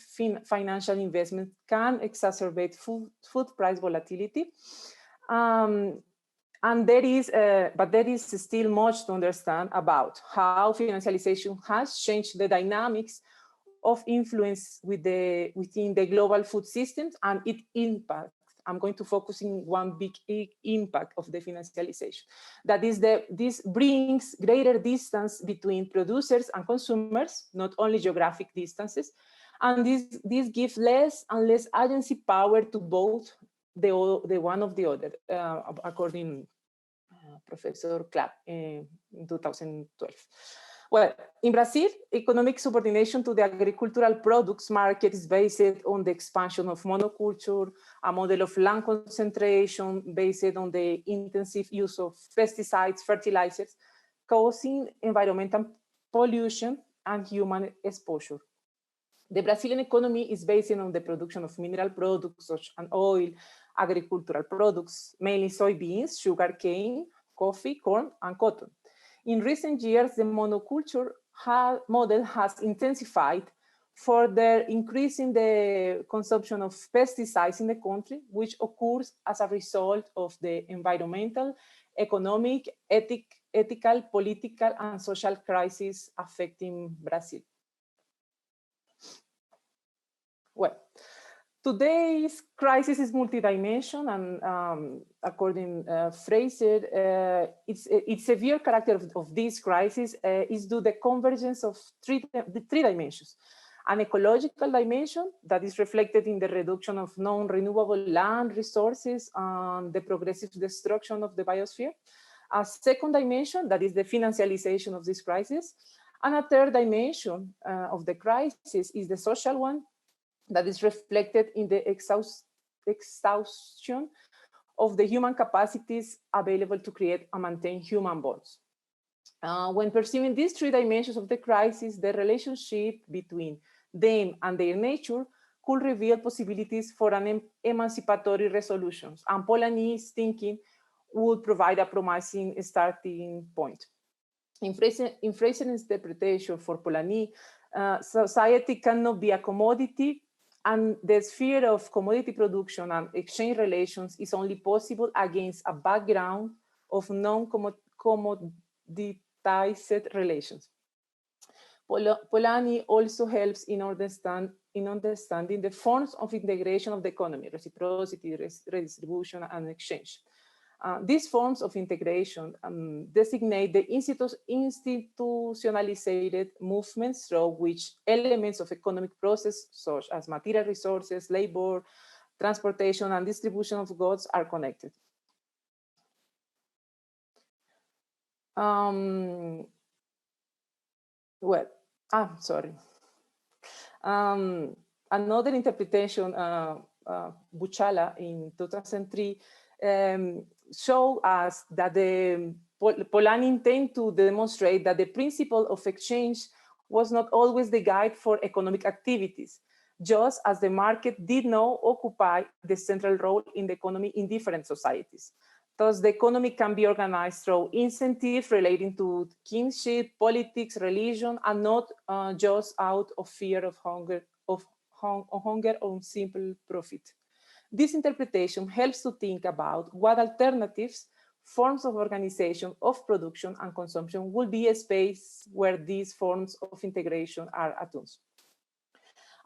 financial investment can exacerbate food price volatility. But there is still much to understand about how financialization has changed the dynamics of influence within the global food systems and its impact. I'm going to focus on one big impact of the financialization. That is, this brings greater distance between producers and consumers, not only geographic distances, and this gives less and less agency power to both the one of the other, according Professor Clapp in 2012. Well, in Brazil, economic subordination to the agricultural products market is based on the expansion of monoculture, a model of land concentration based on the intensive use of pesticides, fertilizers, causing environmental pollution and human exposure. The Brazilian economy is based on the production of mineral products such as oil, agricultural products, mainly soybeans, sugarcane, coffee, corn, and cotton. In recent years, the monoculture model has intensified, further increasing the consumption of pesticides in the country, which occurs as a result of the environmental, economic, ethical, political, and social crises affecting Brazil. Well, today's crisis is multidimensional, and according to Freie, its severe character of this crisis is due to the convergence of three dimensions. An ecological dimension that is reflected in the reduction of non-renewable land resources and the progressive destruction of the biosphere. A second dimension that is the financialization of this crisis. And a third dimension of the crisis is the social one, that is reflected in the exhaustion of the human capacities available to create and maintain human bonds. When perceiving these three dimensions of the crisis, the relationship between them and their nature could reveal possibilities for an emancipatory resolutions. And Polanyi's thinking would provide a promising starting point. In Freie's interpretation for Polanyi, society cannot be a commodity, and the sphere of commodity production and exchange relations is only possible against a background of non-commoditized relations. Polanyi also helps in understanding the forms of integration of the economy: reciprocity, redistribution, and exchange. These forms of integration designate the institutionalized movements through which elements of economic process, such as material resources, labor, transportation, and distribution of goods are connected. Another interpretation, Buchala in 2003, show us that the Polanyi intended to demonstrate that the principle of exchange was not always the guide for economic activities, just as the market did not occupy the central role in the economy in different societies. Thus, the economy can be organized through incentives relating to kinship, politics, religion, and not just out of fear of hunger or simple profit. This interpretation helps to think about what alternatives, forms of organization of production and consumption will be a space where these forms of integration are attuned.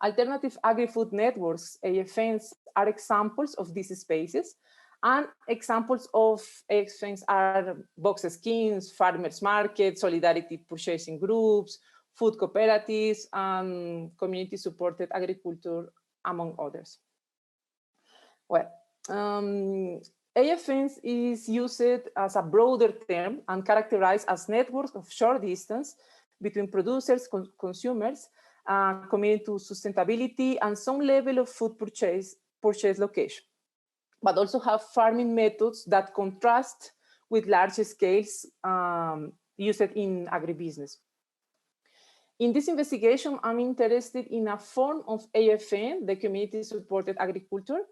Alternative agri-food networks, AFNs, are examples of these spaces, and examples of AFNs are box schemes, farmers markets, solidarity purchasing groups, food cooperatives, and community supported agriculture, among others. Well, AFNs is used as a broader term and characterized as networks of short distance between producers, consumers, committed to sustainability and some level of food purchase location, but also have farming methods that contrast with large scales used in agribusiness. In this investigation, I'm interested in a form of AFN, the community supported agriculture.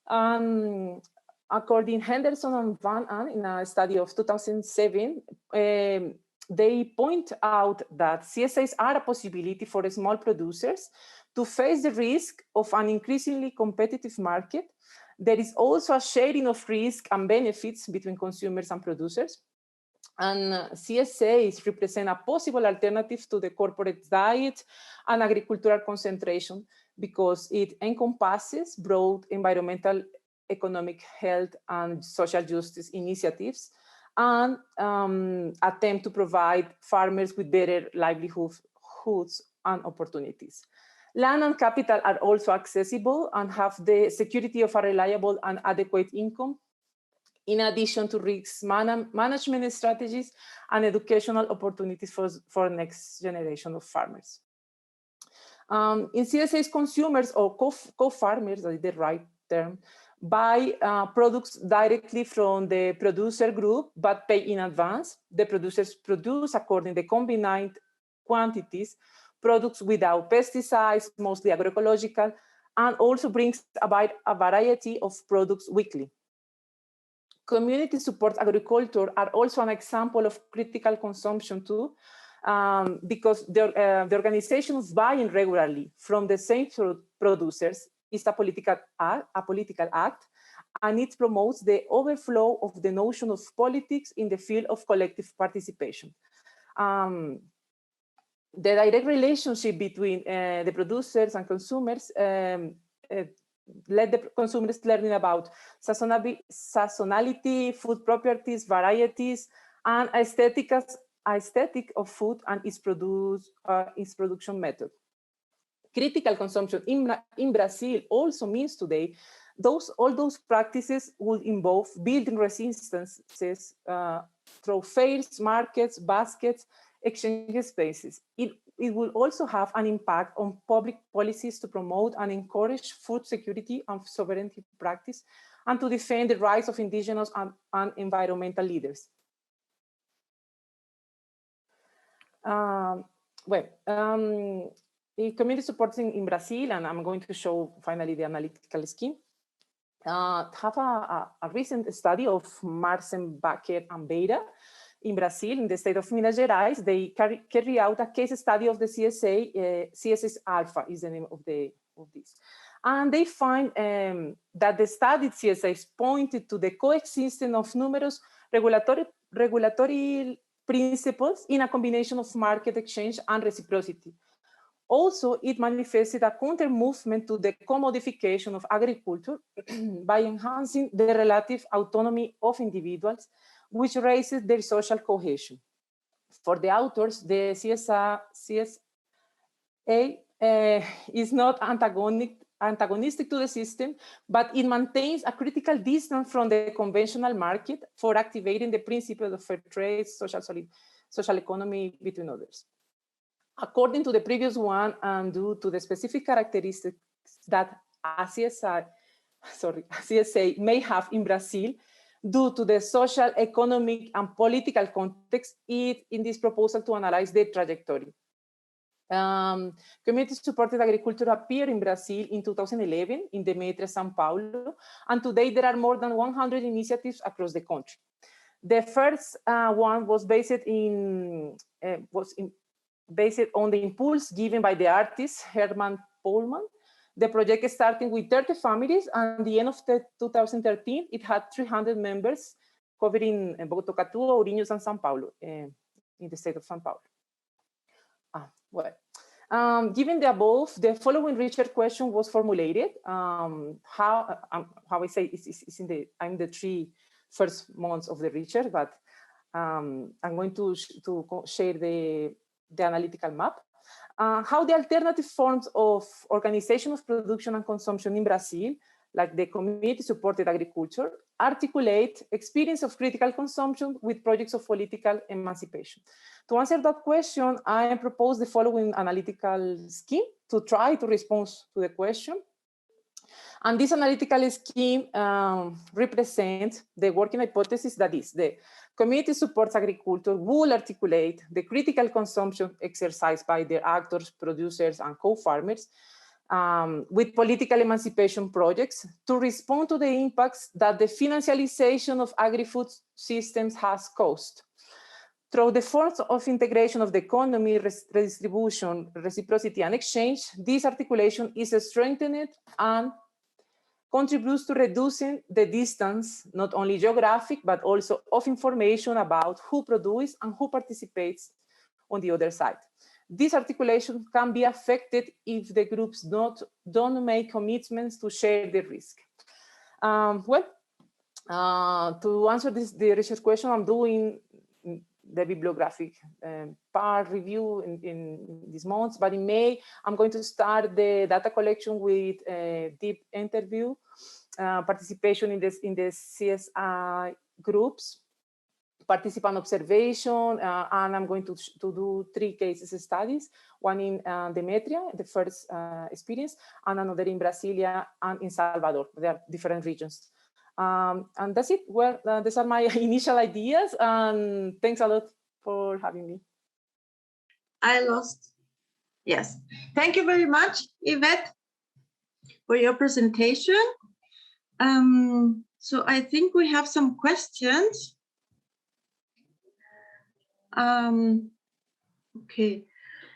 According to Henderson and Van An in a study of 2007, they point out that CSAs are a possibility for small producers to face the risk of an increasingly competitive market. There is also a sharing of risk and benefits between consumers and producers. And CSAs represent a possible alternative to the corporate diet and agricultural concentration because it encompasses broad environmental, economic, health, and social justice initiatives and attempt to provide farmers with better livelihoods and opportunities. Land and capital are also accessible and have the security of a reliable and adequate income. in addition to risk management strategies and educational opportunities for next generation of farmers. In CSA's, consumers or co-farmers, that is the right term, buy products directly from the producer group, but pay in advance. The producers produce according to the combined quantities, products without pesticides, mostly agroecological, and also brings a variety of products weekly. Community support agriculture are also an example of critical consumption too, because the organization is buying regularly from the same producers is a political act, and it promotes the overflow of the notion of politics in the field of collective participation. The direct relationship between the producers and consumers let the consumers learning about sazonality, food properties, varieties, and aesthetic of food and its production method. Critical consumption in Brazil also means today all those practices will involve building resistances through fairs, markets, baskets, exchange spaces. It will also have an impact on public policies to promote and encourage food security and sovereignty practice, and to defend the rights of indigenous and environmental leaders. The community support in Brazil, and I'm going to show finally the analytical scheme, have a recent study of Marcen, Baker, and Beira in Brazil, in the state of Minas Gerais. They carry out a case study of the CSA. CSS Alpha is the name of this. And they find that the studied CSAs pointed to the coexistence of numerous regulatory principles in a combination of market exchange and reciprocity. Also, it manifested a counter movement to the commodification of agriculture by enhancing the relative autonomy of individuals, which raises their social cohesion. For the authors, the CSA is not antagonistic to the system, but it maintains a critical distance from the conventional market for activating the principle of fair trade, social economy, between others. According to the previous one, and due to the specific characteristics that a CSA may have in Brazil, due to the social, economic, and political context, in this proposal to analyze the trajectory. Community supported agriculture appeared in Brazil in 2011 in the Metro São Paulo, and today there are more than 100 initiatives across the country. The first one was based on the impulse given by the artist Herman Polanyi. The project started with 30 families, and at the end of 2013, it had 300 members covering Botucatu, Ourinhos, and São Paulo, in the state of São Paulo. Given the above, the following research question was formulated. How I say I'm in the 3 first months of the research, but I'm going to share the analytical map. How the alternative forms of organization of production and consumption in Brazil, like the community supported agriculture, articulate experience of critical consumption with projects of political emancipation. To answer that question, I propose the following analytical scheme to try to respond to the question. And this analytical scheme represents the working hypothesis that is the community supports agriculture will articulate the critical consumption exercised by their actors, producers, and co-farmers with political emancipation projects to respond to the impacts that the financialization of agri-food systems has caused. Through the forms of integration of the economy, redistribution, reciprocity, and exchange, this articulation is strengthened and contributes to reducing the distance, not only geographic, but also of information about who produces and who participates on the other side. This articulation can be affected if the groups don't make commitments to share the risk. To answer the research question, I'm doing the bibliographic part review in these months, but in May, I'm going to start the data collection with a deep interview participation in the CSI groups, participant observation, and I'm going to do 3 case studies, one in Demetria, the first experience, and another in Brasilia and in Salvador. They are different regions. And that's it. Well, these are my initial ideas, and thanks a lot for having me. Yes. Thank you very much, Ivette, for your presentation. So I think we have some questions. Okay.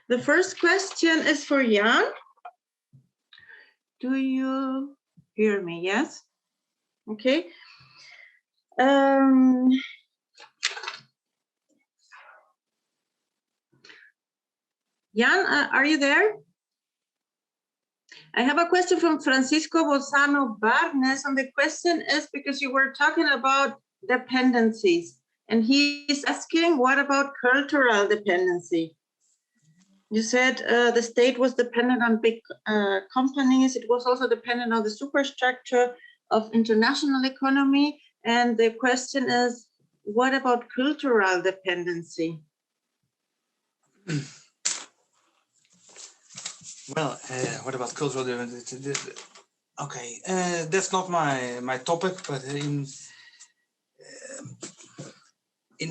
The first question is for Jan. Do you hear me? Yes. Okay. Jan, are you there? I have a question from Francisco Bozano Barnes, and the question is because you were talking about dependencies, and he's asking, what about cultural dependency? You said the state was dependent on big companies. It was also dependent on the superstructure of international economy. And the question is, what about cultural dependency? Well, what about cultural dependency? Okay, that's not my topic, but in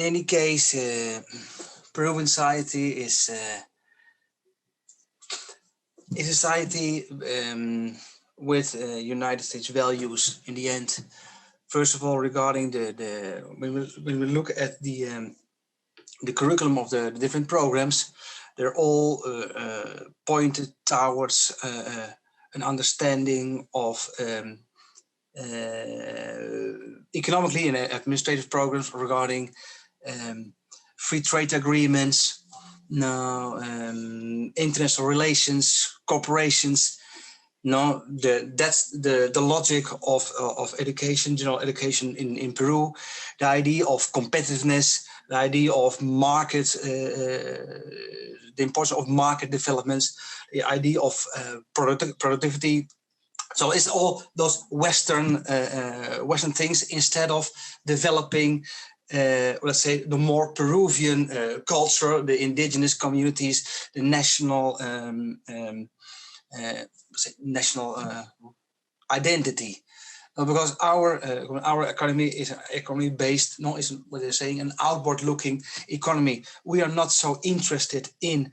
any case, Peruvian society is a society with United States values in the end. First of all, regarding when we look at the curriculum of the different programs, they're all pointed towards an understanding of economically and administrative programs regarding free trade agreements, international relations, corporations. That's the logic of education, general education in Peru. The idea of competitiveness, the idea of market, the importance of market developments, the idea of productivity. So it's all those Western things instead of developing, let's say, the more Peruvian culture, the indigenous communities, the national identity. Because our economy is an economy based, is what they're saying, an outward looking economy. We are not so interested in,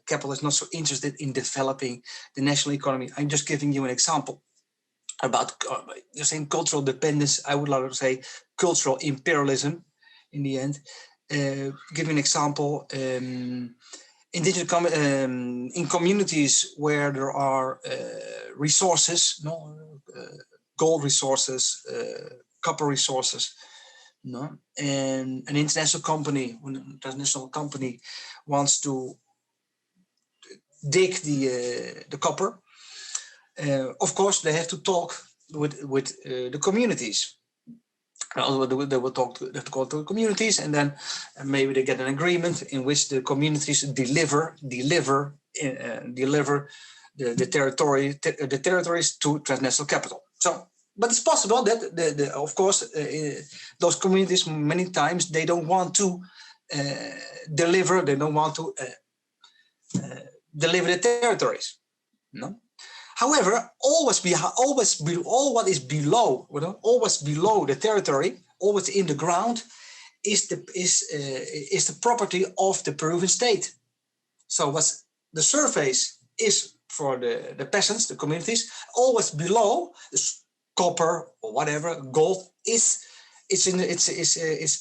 capital is not so interested in developing the national economy. I'm just giving you an example about you're saying cultural dependence. I would like to say cultural imperialism in the end. Give me an example. Indigenous in communities where there are resources, gold resources, copper resources, and an international company wants to dig the copper. Of course, they have to talk with the communities. They will talk to the communities, and then maybe they get an agreement in which the communities deliver the territories to transnational capital. So, but it's possible that of course those communities many times they don't want to deliver. They don't want to deliver the territories. However, always what is below the territory, always in the ground, is the property of the Peruvian state. So what's the surface is for the peasants, the communities, always below the copper or whatever, gold it's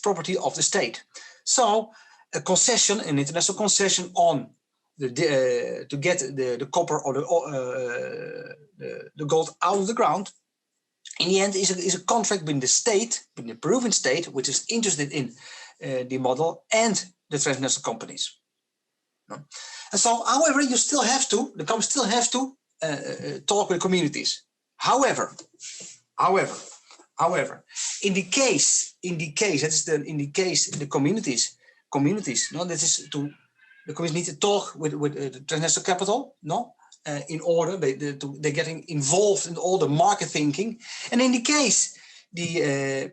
property of the state. So a concession, an international concession on to get the copper or the gold out of the ground, in the end is a contract between the state, between the Peruvian state, which is interested in the model, and the transnational companies. And so, however, the companies still have to talk with communities. However, in the case the communities, that is to. The communities need to talk with the transnational capital, in order. They're getting involved in all the market thinking. And in the case the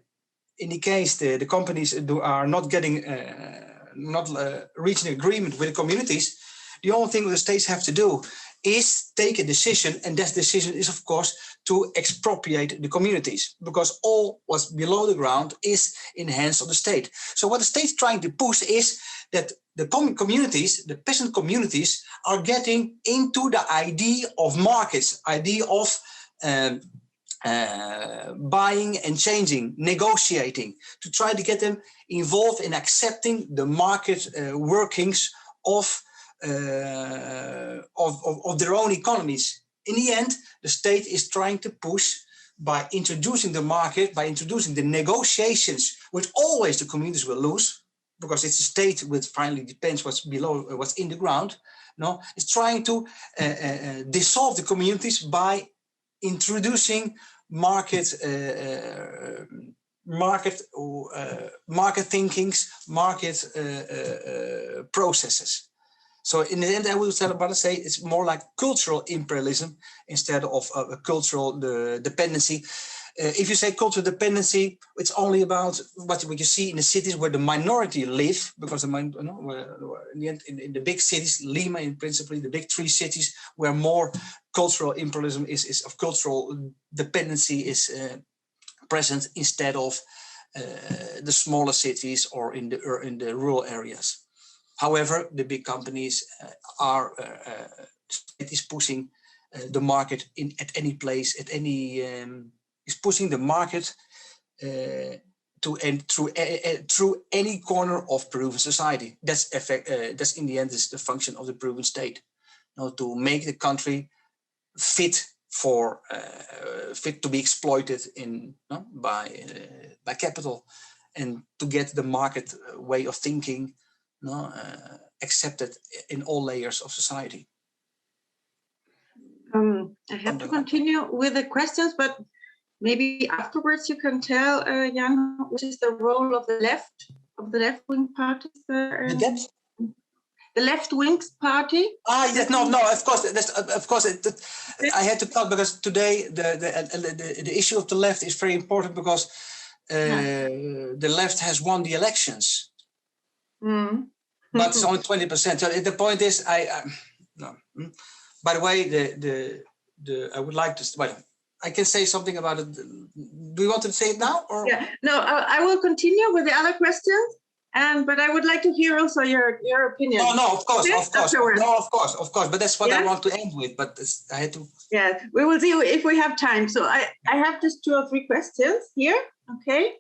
companies are not getting reaching agreement with the communities, the only thing the states have to do is take a decision, and that decision is, of course, to expropriate the communities, because all what's below the ground is in the hands of the state. So what the state's trying to push is that the communities, the peasant communities, are getting into the idea of markets, idea of buying and changing, negotiating, to try to get them involved in accepting the market workings of their own economies. In the end, the state is trying to push by introducing the market, by introducing the negotiations, which always the communities will lose, because it's the state which finally depends what's below, what's in the ground. No, it's trying to dissolve the communities by introducing market thinkings, market processes. So in the end, I will say it's more like cultural imperialism instead of cultural dependency. If you say cultural dependency, it's only about what you see in the cities where the minority live, because in the end, in the big cities, Lima, in principally the big three cities, where more cultural imperialism is of cultural dependency is present, instead of the smaller cities or in the rural areas. However, the big companies it is pushing the market at any place, at any is pushing the market through any corner of Peruvian society. That's in the end is the function of the Peruvian state, to make the country fit to be exploited by capital, and to get the market way of thinking accepted in all layers of society. I have to continue with the questions, but maybe afterwards you can tell, Jan, what is the role of the left-wing party? The left-wing party? No, of course, I had to cut, because today the issue of the left is very important, because the left has won the elections. But it's only 20%. So the point is, no. By the way, I would like to. Well, I can say something about it. Do you want to say it now? Or? Yeah. No, I will continue with the other questions, but I would like to hear also your opinion. Oh no, of course. Afterwards. No, of course. But that's what I want to end with. But I had to. Yeah, we will see if we have time. So I have just 2 or 3 questions here. Okay.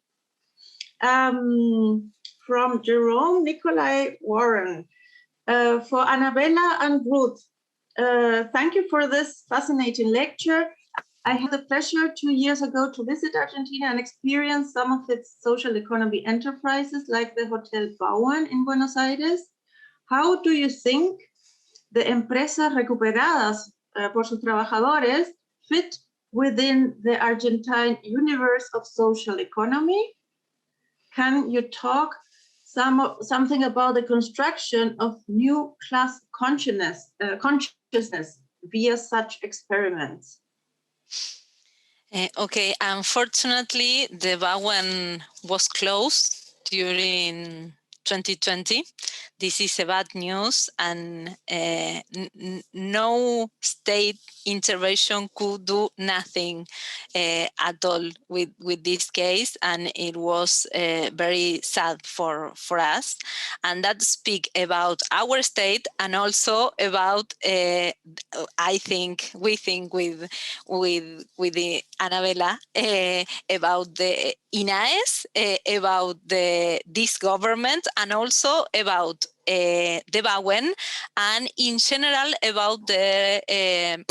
From Jerome Nikolai Warren. For Anabella and Ruth, thank you for this fascinating lecture. I had the pleasure 2 years ago to visit Argentina and experience some of its social economy enterprises, like the Hotel Bauern in Buenos Aires. How do you think the empresas recuperadas por sus trabajadores fit within the Argentine universe of social economy? Can you talk something about the construction of new class consciousness via such experiments? Okay, unfortunately, the Bauern was closed during 2020. This is a bad news, and no state intervention could do nothing at all with this case, and it was very sad for us. And that speaks about our state, and also about we think with the Anabella about the INAES, about this government, and also about the Bauern, and in general about the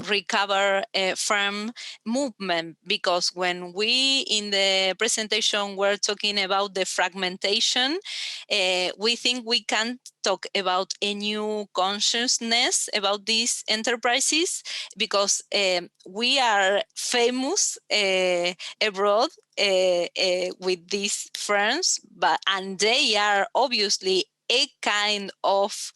recover farm movement, because when we in the presentation were talking about the fragmentation, we think we can talk about a new consciousness about these enterprises, because we are famous abroad with these firms, and they are obviously a kind of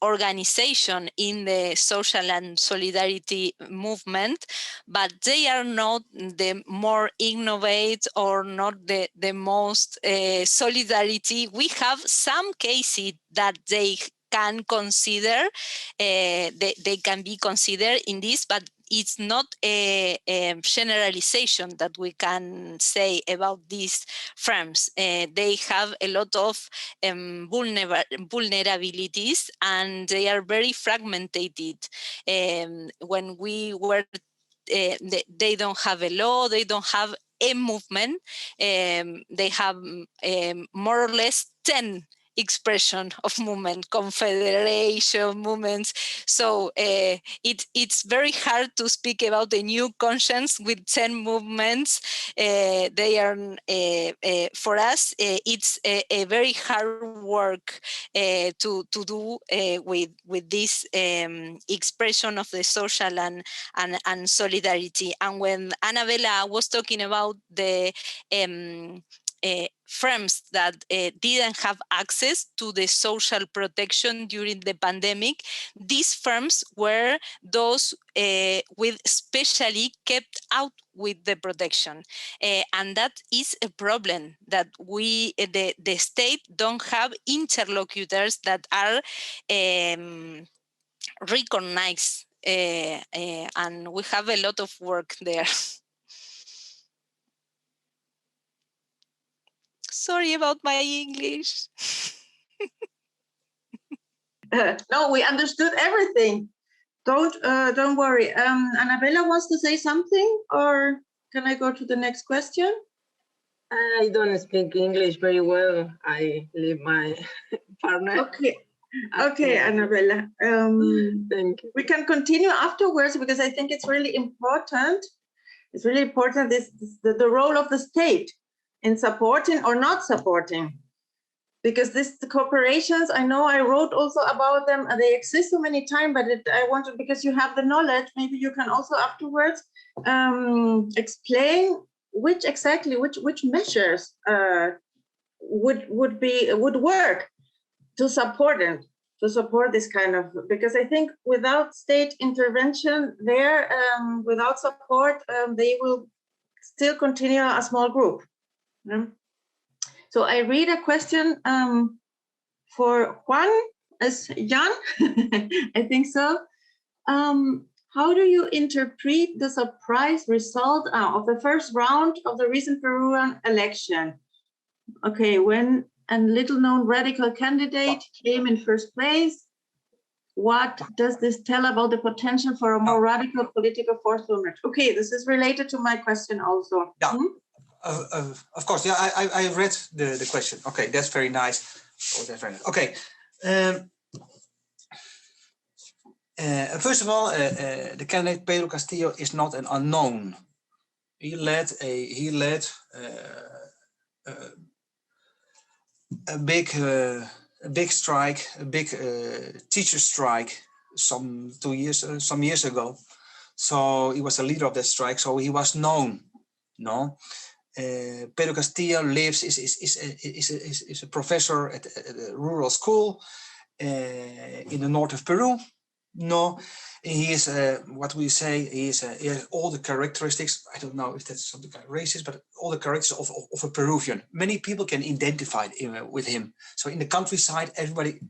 organization in the social and solidarity movement, but they are not the more innovative or not the most solidarity. We have some cases that they can consider, they can be considered in this, but it's not a generalization that we can say about these firms. They have a lot of vulnerabilities, and they are very fragmented. When we were, they don't have a law, they don't have a movement. They have more or less 10 expression of movement, confederation movements. So it's very hard to speak about the new conscience with 10 movements. They are, for us, it's a very hard work to do with this expression of the social and solidarity. And when Anabella was talking about the firms that didn't have access to the social protection during the pandemic, these firms were those with specially kept out with the protection. And that is a problem, that we, the state, don't have interlocutors that are recognized, and we have a lot of work there. Sorry about my English. No, we understood everything. Don't worry. Anabella wants to say something, or can I go to the next question? I don't speak English very well. I leave my partner. Okay. Okay, Anabella. Thank you. We can continue afterwards, because I think it's really important. It's really important, the role of the state in supporting or not supporting. Because the corporations, I know I wrote also about them, they exist so many times, but I wanted, because you have the knowledge, maybe you can also afterwards explain which measures would work to support them, to support this kind of, because I think without state intervention there, without support, they will still continue a small group. So I read a question for Juan, as Jan, I think so. How do you interpret the surprise result of the first round of the recent Peruvian election? Okay, when a little-known radical candidate came in first place, what does this tell about the potential for a more radical political force to emerge? Okay, this is related to my question also. Yeah. Of course, yeah, I read the question. Okay, that's very nice. Oh, that's very nice. Okay. First of all, the candidate Pedro Castillo is not an unknown. He led a big strike, a big teacher strike some years ago. So he was a leader of that strike. So he was known. No. Pedro Castillo is a professor at a rural school in the north of Peru. No, he is what we say. He has all the characteristics. I don't know if that's something kind of racist, but all the characteristics of a Peruvian. Many people can identify with him. So in the countryside, everybody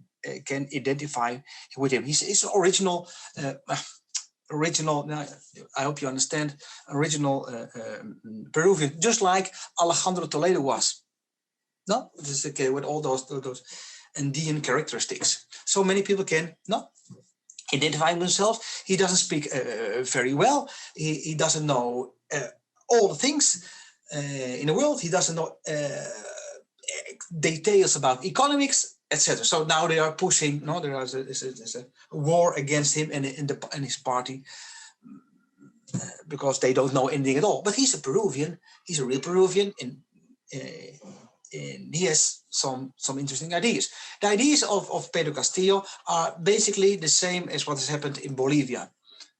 can identify with him. He's original. I hope you understand, original Peruvian, just like Alejandro Toledo was. No, this is okay with all those Andean characteristics. So many people can identify himself. He doesn't speak very well. He doesn't know all the things in the world. He doesn't know details about economics, etc. So now they are pushing. No, there's a war against him and his party because they don't know anything at all. But he's a Peruvian. He's a real Peruvian, and he has some interesting ideas. The ideas of Pedro Castillo are basically the same as what has happened in Bolivia.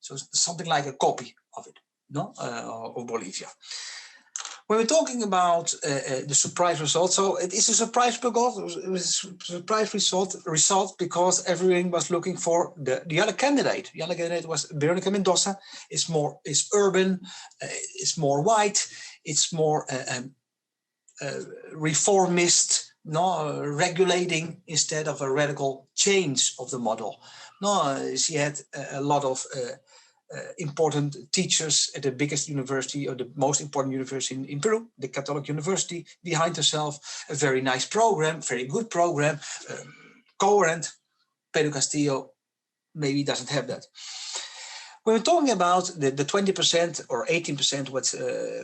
So it's something like a copy of it, of Bolivia. When we're talking about the surprise result, so it is a surprise result because everyone was looking for the other candidate. The other candidate was Veronica Mendoza. It's urban, it's more white, it's more reformist, regulating instead of a radical change of the model. She had a lot of important teachers at the biggest university or the most important university in Peru, the Catholic University, behind herself, a very nice program, very good program, coherent. Pedro Castillo maybe doesn't have that. When we're talking about the 20% or 18% what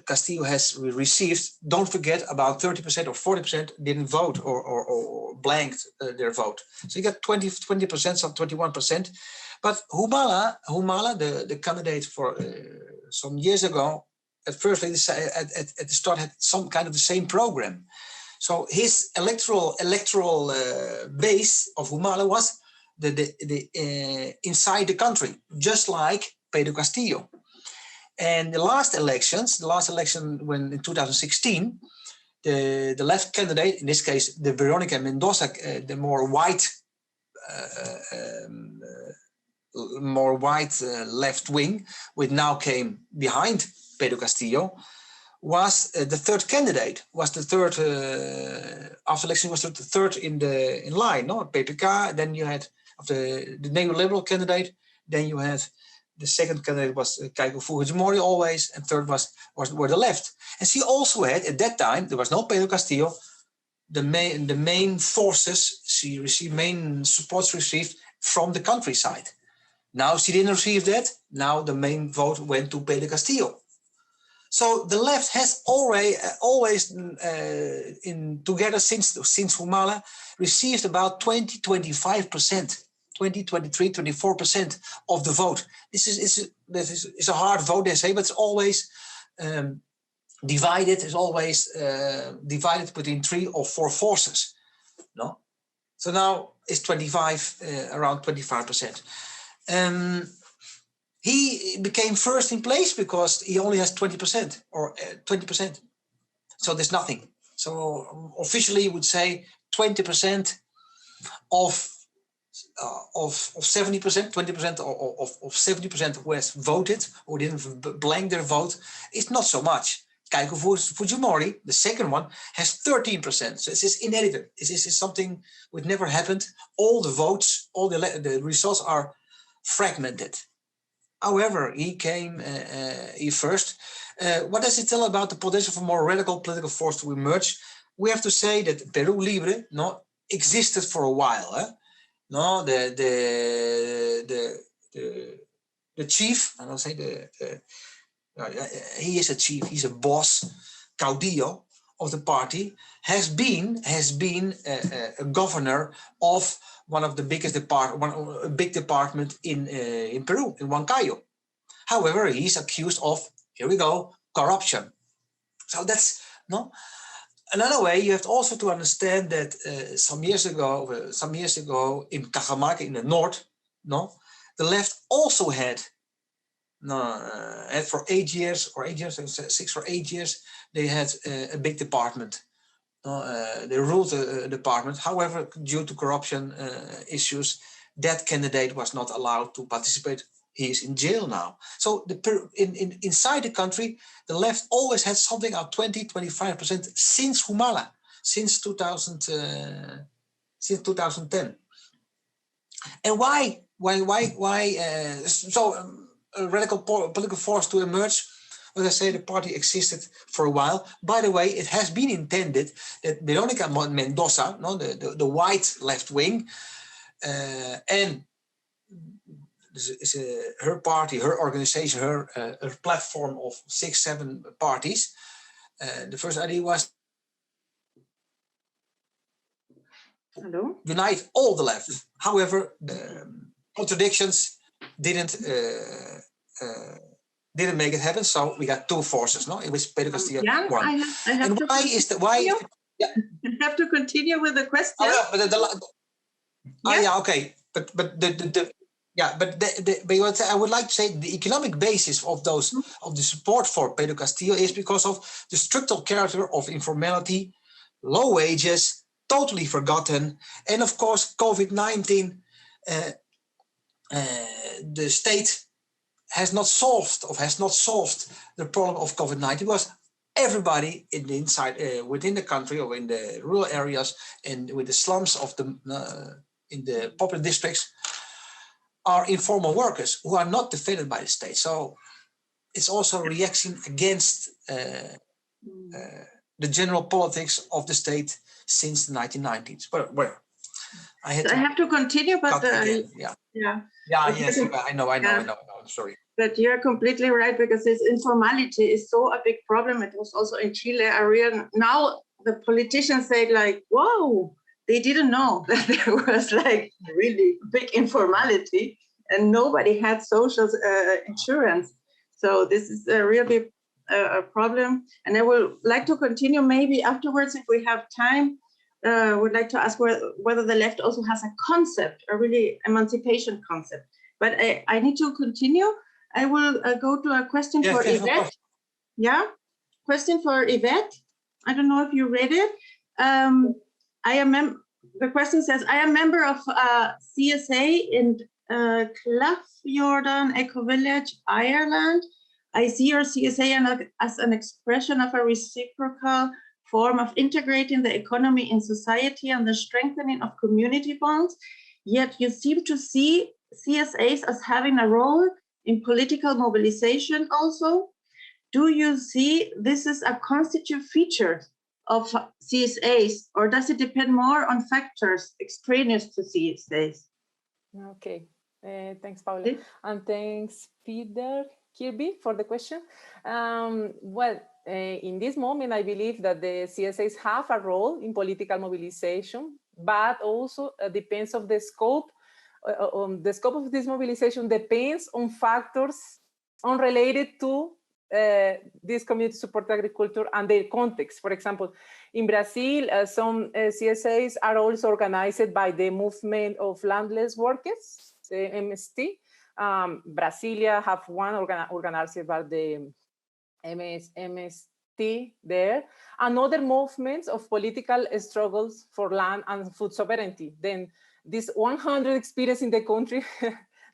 Castillo has received, don't forget about 30% or 40% didn't vote or blanked their vote. So you got 20%, some 21%. But Humala, the candidate for some years ago, at first at the start had some kind of the same program. So his electoral base of Humala was the inside the country, just like Pedro Castillo. And the last election when in 2016, the left candidate, in this case the Veronica Mendoza, the more white left wing, which now came behind Pedro Castillo, was the third candidate. Was the third after election was the third in line. PPK. Then you had the neoliberal candidate. Then you had the second candidate was Keiko Fujimori always, and third were the left. And she also had at that time there was no Pedro Castillo. The main forces she received, main supports received from the countryside. Now she didn't receive that. Now the main vote went to Pedro Castillo. So the left has always together since Humala received about 20-25%, 23-24% of the vote. This is a hard vote, they say, but it's always divided. It's always divided between 3 or 4 forces. So now it's around 25%. He became first in place because he only has 20% or 20%. So there's nothing. So officially you would say 20% of 70%, 20% of 70% who has voted or didn't blank their vote is not so much. Keiko Fujimori, the second one, has 13%. So this is inedited. This is something which never happened. All the votes, all the results are fragmented. However, he came first. What does it tell about the potential for more radical political force to emerge? We have to say that Peru Libre existed for a while. The chief, I don't say he is a chief. He's a boss, caudillo of the party. Has been a governor of one of the biggest a big department in Peru, in Huancayo. However, he's accused of, here we go, corruption. So that's another way. You have also to understand that some years ago in Cajamarca in the north, the left also had for 6 or 8 years, they had a big department. They ruled the department. However, due to corruption issues, that candidate was not allowed to participate. He is in jail now. So inside the country, the left always had something of 20-25% since Humala, since 2010. And why? A radical political force to emerge? As I say, the party existed for a while. By the way, it has been intended that Veronica Mendoza, the white left wing, and her party, her organization, her platform of 6-7 parties. The first idea was unite all the left. However, the contradictions didn't make it happen. So we got 2 forces. It was Pedro Castillo one. I have to continue with the question. Okay. But Yeah, but what I would like to say, the economic basis of those of the support for Pedro Castillo is because of the structural character of informality, low wages, totally forgotten, and of course COVID-19. The state has not solved the problem of COVID-19 because everybody in the inside within the country or in the rural areas and with the slums of the in the popular districts are informal workers who are not defended by the state. So it's also a reaction against the general politics of the state since the 1990s. But I have to continue, but yes, I know. Sorry. But you're completely right, because this informality is so a big problem. It was also in Chile. Now the politicians say like, whoa, they didn't know that there was like really big informality and nobody had social insurance. So this is a really a problem. And I would like to continue maybe afterwards if we have time. Would like to ask whether the left also has a concept, a really emancipation concept. But I need to continue. I will go to a question for Ivette. Yeah, question for Ivette. I don't know if you read it. The question says, I am member of CSA in Claffjordan Eco Village, Ireland. I see your CSA as an expression of a reciprocal form of integrating the economy in society and the strengthening of community bonds. Yet you seem to see CSAs as having a role in political mobilization also. Do you see this as a constitutive feature of CSAs, or does it depend more on factors extraneous to CSAs? Okay, thanks, Paula. And thanks, Peter Kirby, for the question. In this moment, I believe that the CSAs have a role in political mobilization, but also depends on the scope. The scope of this mobilization depends on factors unrelated to this community supported agriculture and their context. For example, in Brazil, some CSAs are also organized by the movement of landless workers, the MST. Brasilia have one organized by the MST there, and other movements of political struggles for land and food sovereignty. Then this 100 experience in the country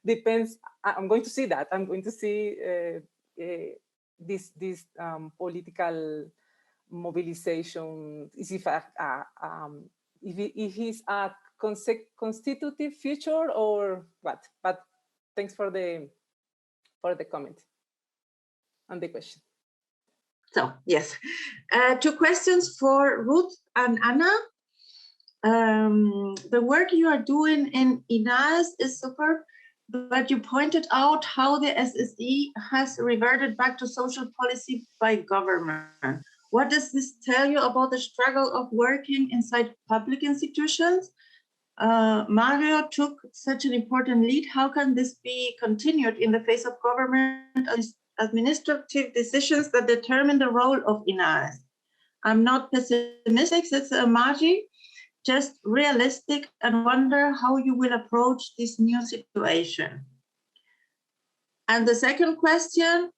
depends. I'm going to see that. I'm going to see this political mobilization. If it's a constitutive feature or what? But thanks for the comment and the question. So yes, 2 questions for Ruth and Anna. The work you are doing in INAES is superb, but you pointed out how the SSE has reverted back to social policy by government. What does this tell you about the struggle of working inside public institutions? Mario took such an important lead. How can this be continued in the face of government administrative decisions that determine the role of INAES? I'm not pessimistic, says Margie, just realistic, and wonder how you will approach this new situation. And the second question,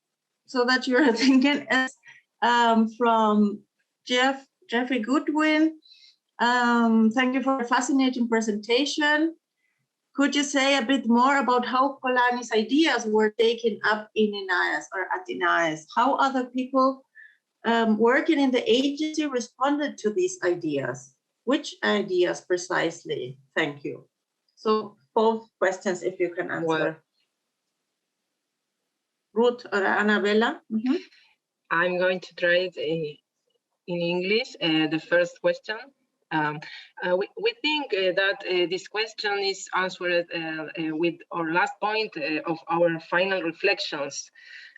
so that you're thinking, is from Jeffrey Goodwin. Thank you for a fascinating presentation. Could you say a bit more about how Polanyi's ideas were taken up in INAES or at INAES? How other people working in the agency responded to these ideas? Which ideas precisely? Thank you. So both questions, if you can answer. Well, Ruth or Anabella? I'm going to try it in English, the first question. We think that this question is answered with our last point of our final reflections.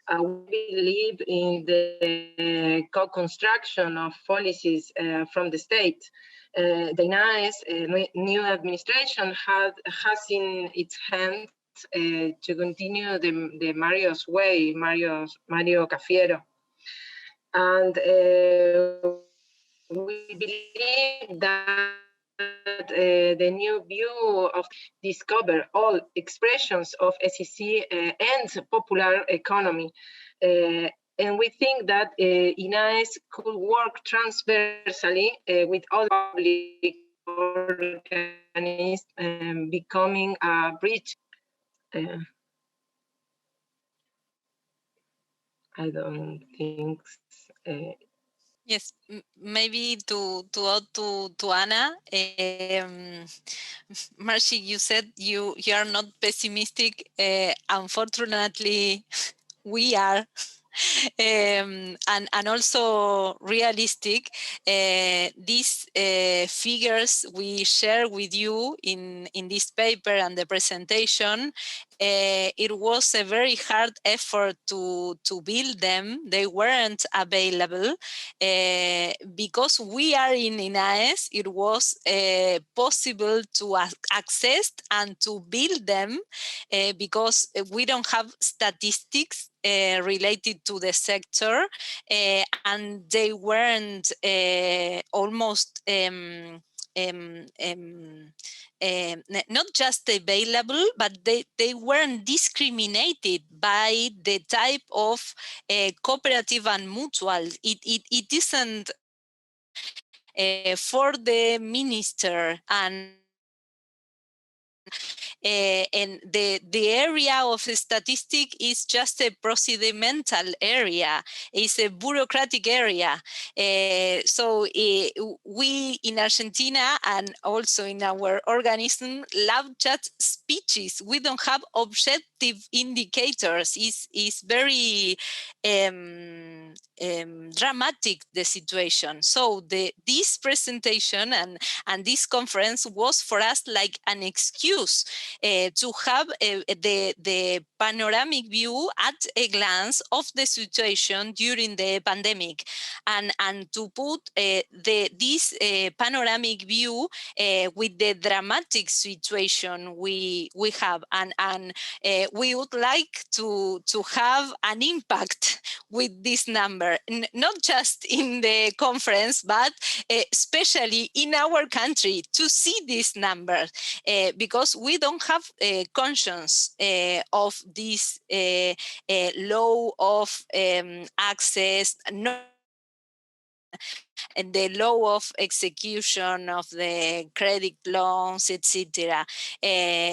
We believe in the co-construction of policies from the state. The INAES new administration has in its hands to continue the Mario's way, Mario Cafiero. And we believe that the new view of discover all expressions of SEC and popular economy. And we think that INAES could work transversally with other public organisms, becoming a bridge. I don't think. Yes, maybe to add to Anna, Marcy, you said you are not pessimistic. Unfortunately, we are. And also realistic. These figures we share with you in this paper and the presentation, it was a very hard effort to build them. They weren't available. Because we are in INAES, it was possible to access and to build them because we don't have statistics related to the sector, and they weren't almost not just available, but they weren't discriminated by the type of cooperative and mutual. It isn't for the minister and the area of statistic is just a procedimental area, it's a bureaucratic area. So we in Argentina and also in our organism love just speeches. We don't have objective indicators. It's very dramatic, the situation. So this presentation and this conference was for us like an excuse to have the panoramic view at a glance of the situation during the pandemic, and to put this panoramic view with the dramatic situation we have, and we would like to have an impact with this number, not just in the conference, but especially in our country, to see this number, because we don't have conscience of this law of access, and the law of execution of the credit loans, etc.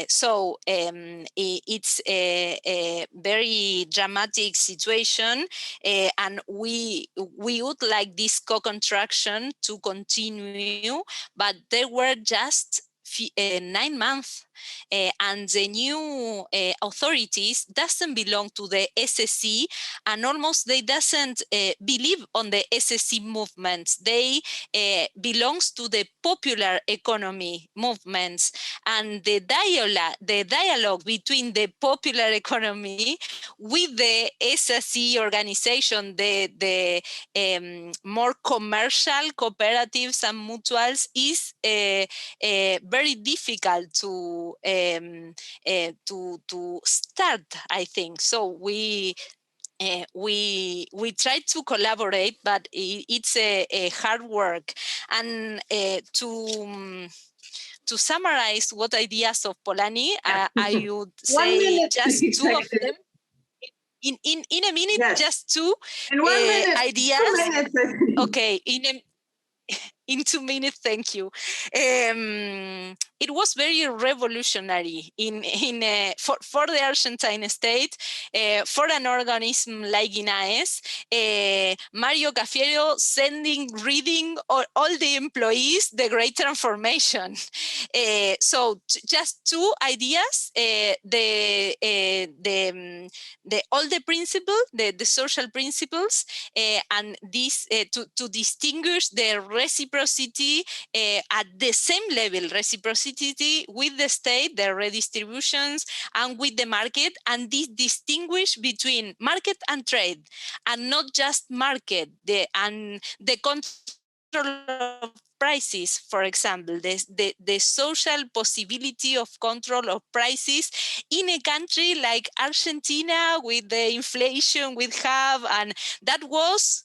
So it's a very dramatic situation, and we would like this co-contraction to continue, but there were just 9 months, and the new authorities doesn't belong to the SSC, and almost they doesn't believe on the SSC movements. They belongs to the popular economy movements, and the dialogue between the popular economy with the SSC organization, the more commercial cooperatives and mutuals is very difficult to start, I think. So we try to collaborate, but it's a hard work. And to summarize what ideas of Polanyi, I would say just two of them. In a minute, yes. Just two ideas. 2 minutes. Okay, in 2 minutes, thank you. It was very revolutionary for the Argentine state, for an organism like INAES. Mario Cafiero reading all the employees the Great Transformation. So just two ideas: all the principles, the social principles, and this to distinguish the reciprocity at the same level, reciprocity with the state, the redistributions, and with the market, and this distinguish between market and trade, and not just market, and the control of prices, for example, the social possibility of control of prices in a country like Argentina with the inflation we have, and that was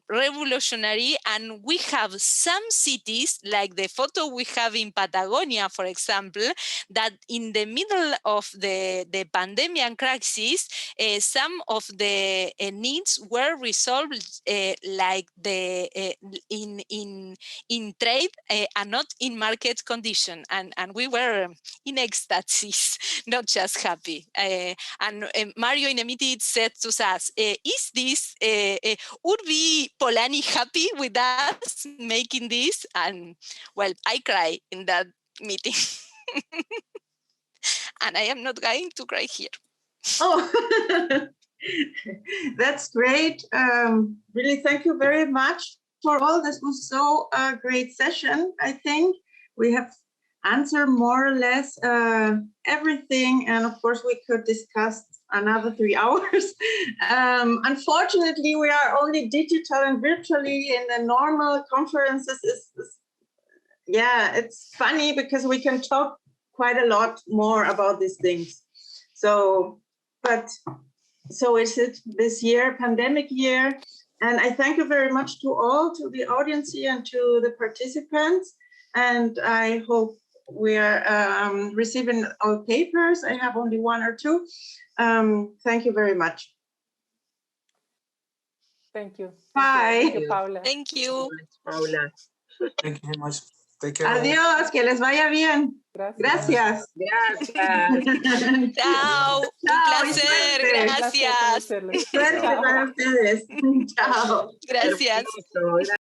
revolutionary, and we have some cities, like the photo we have in Patagonia, for example, that in the middle of the pandemic crisis, some of the needs were resolved like in trade and not in market condition, and we were in ecstasy, not just happy. And Mario in a meeting said to us, is this, would be Polanyi happy with us making this? And well, I cry in that meeting. And I am not going to cry here. Oh, that's great. Really, thank you very much for all. This was so a great session. I think we have answered more or less everything. And of course, we could discuss another 3 hours. Unfortunately, we are only digital and virtually in the normal conferences. Yeah, it's funny because we can talk quite a lot more about these things. So is it this year, pandemic year. And I thank you very much to all, to the audience here and to the participants. And I hope we are receiving our papers. I have only 1 or 2. Thank you very much. Thank you. Bye. Thank you, Paula. Thank you. Paula. Thank you very much. Take care. Adiós, que les vaya bien. Gracias. Gracias. Chao. Un placer. Gracias. Suerte para ustedes. Chao. Gracias. Hermoso, gracias.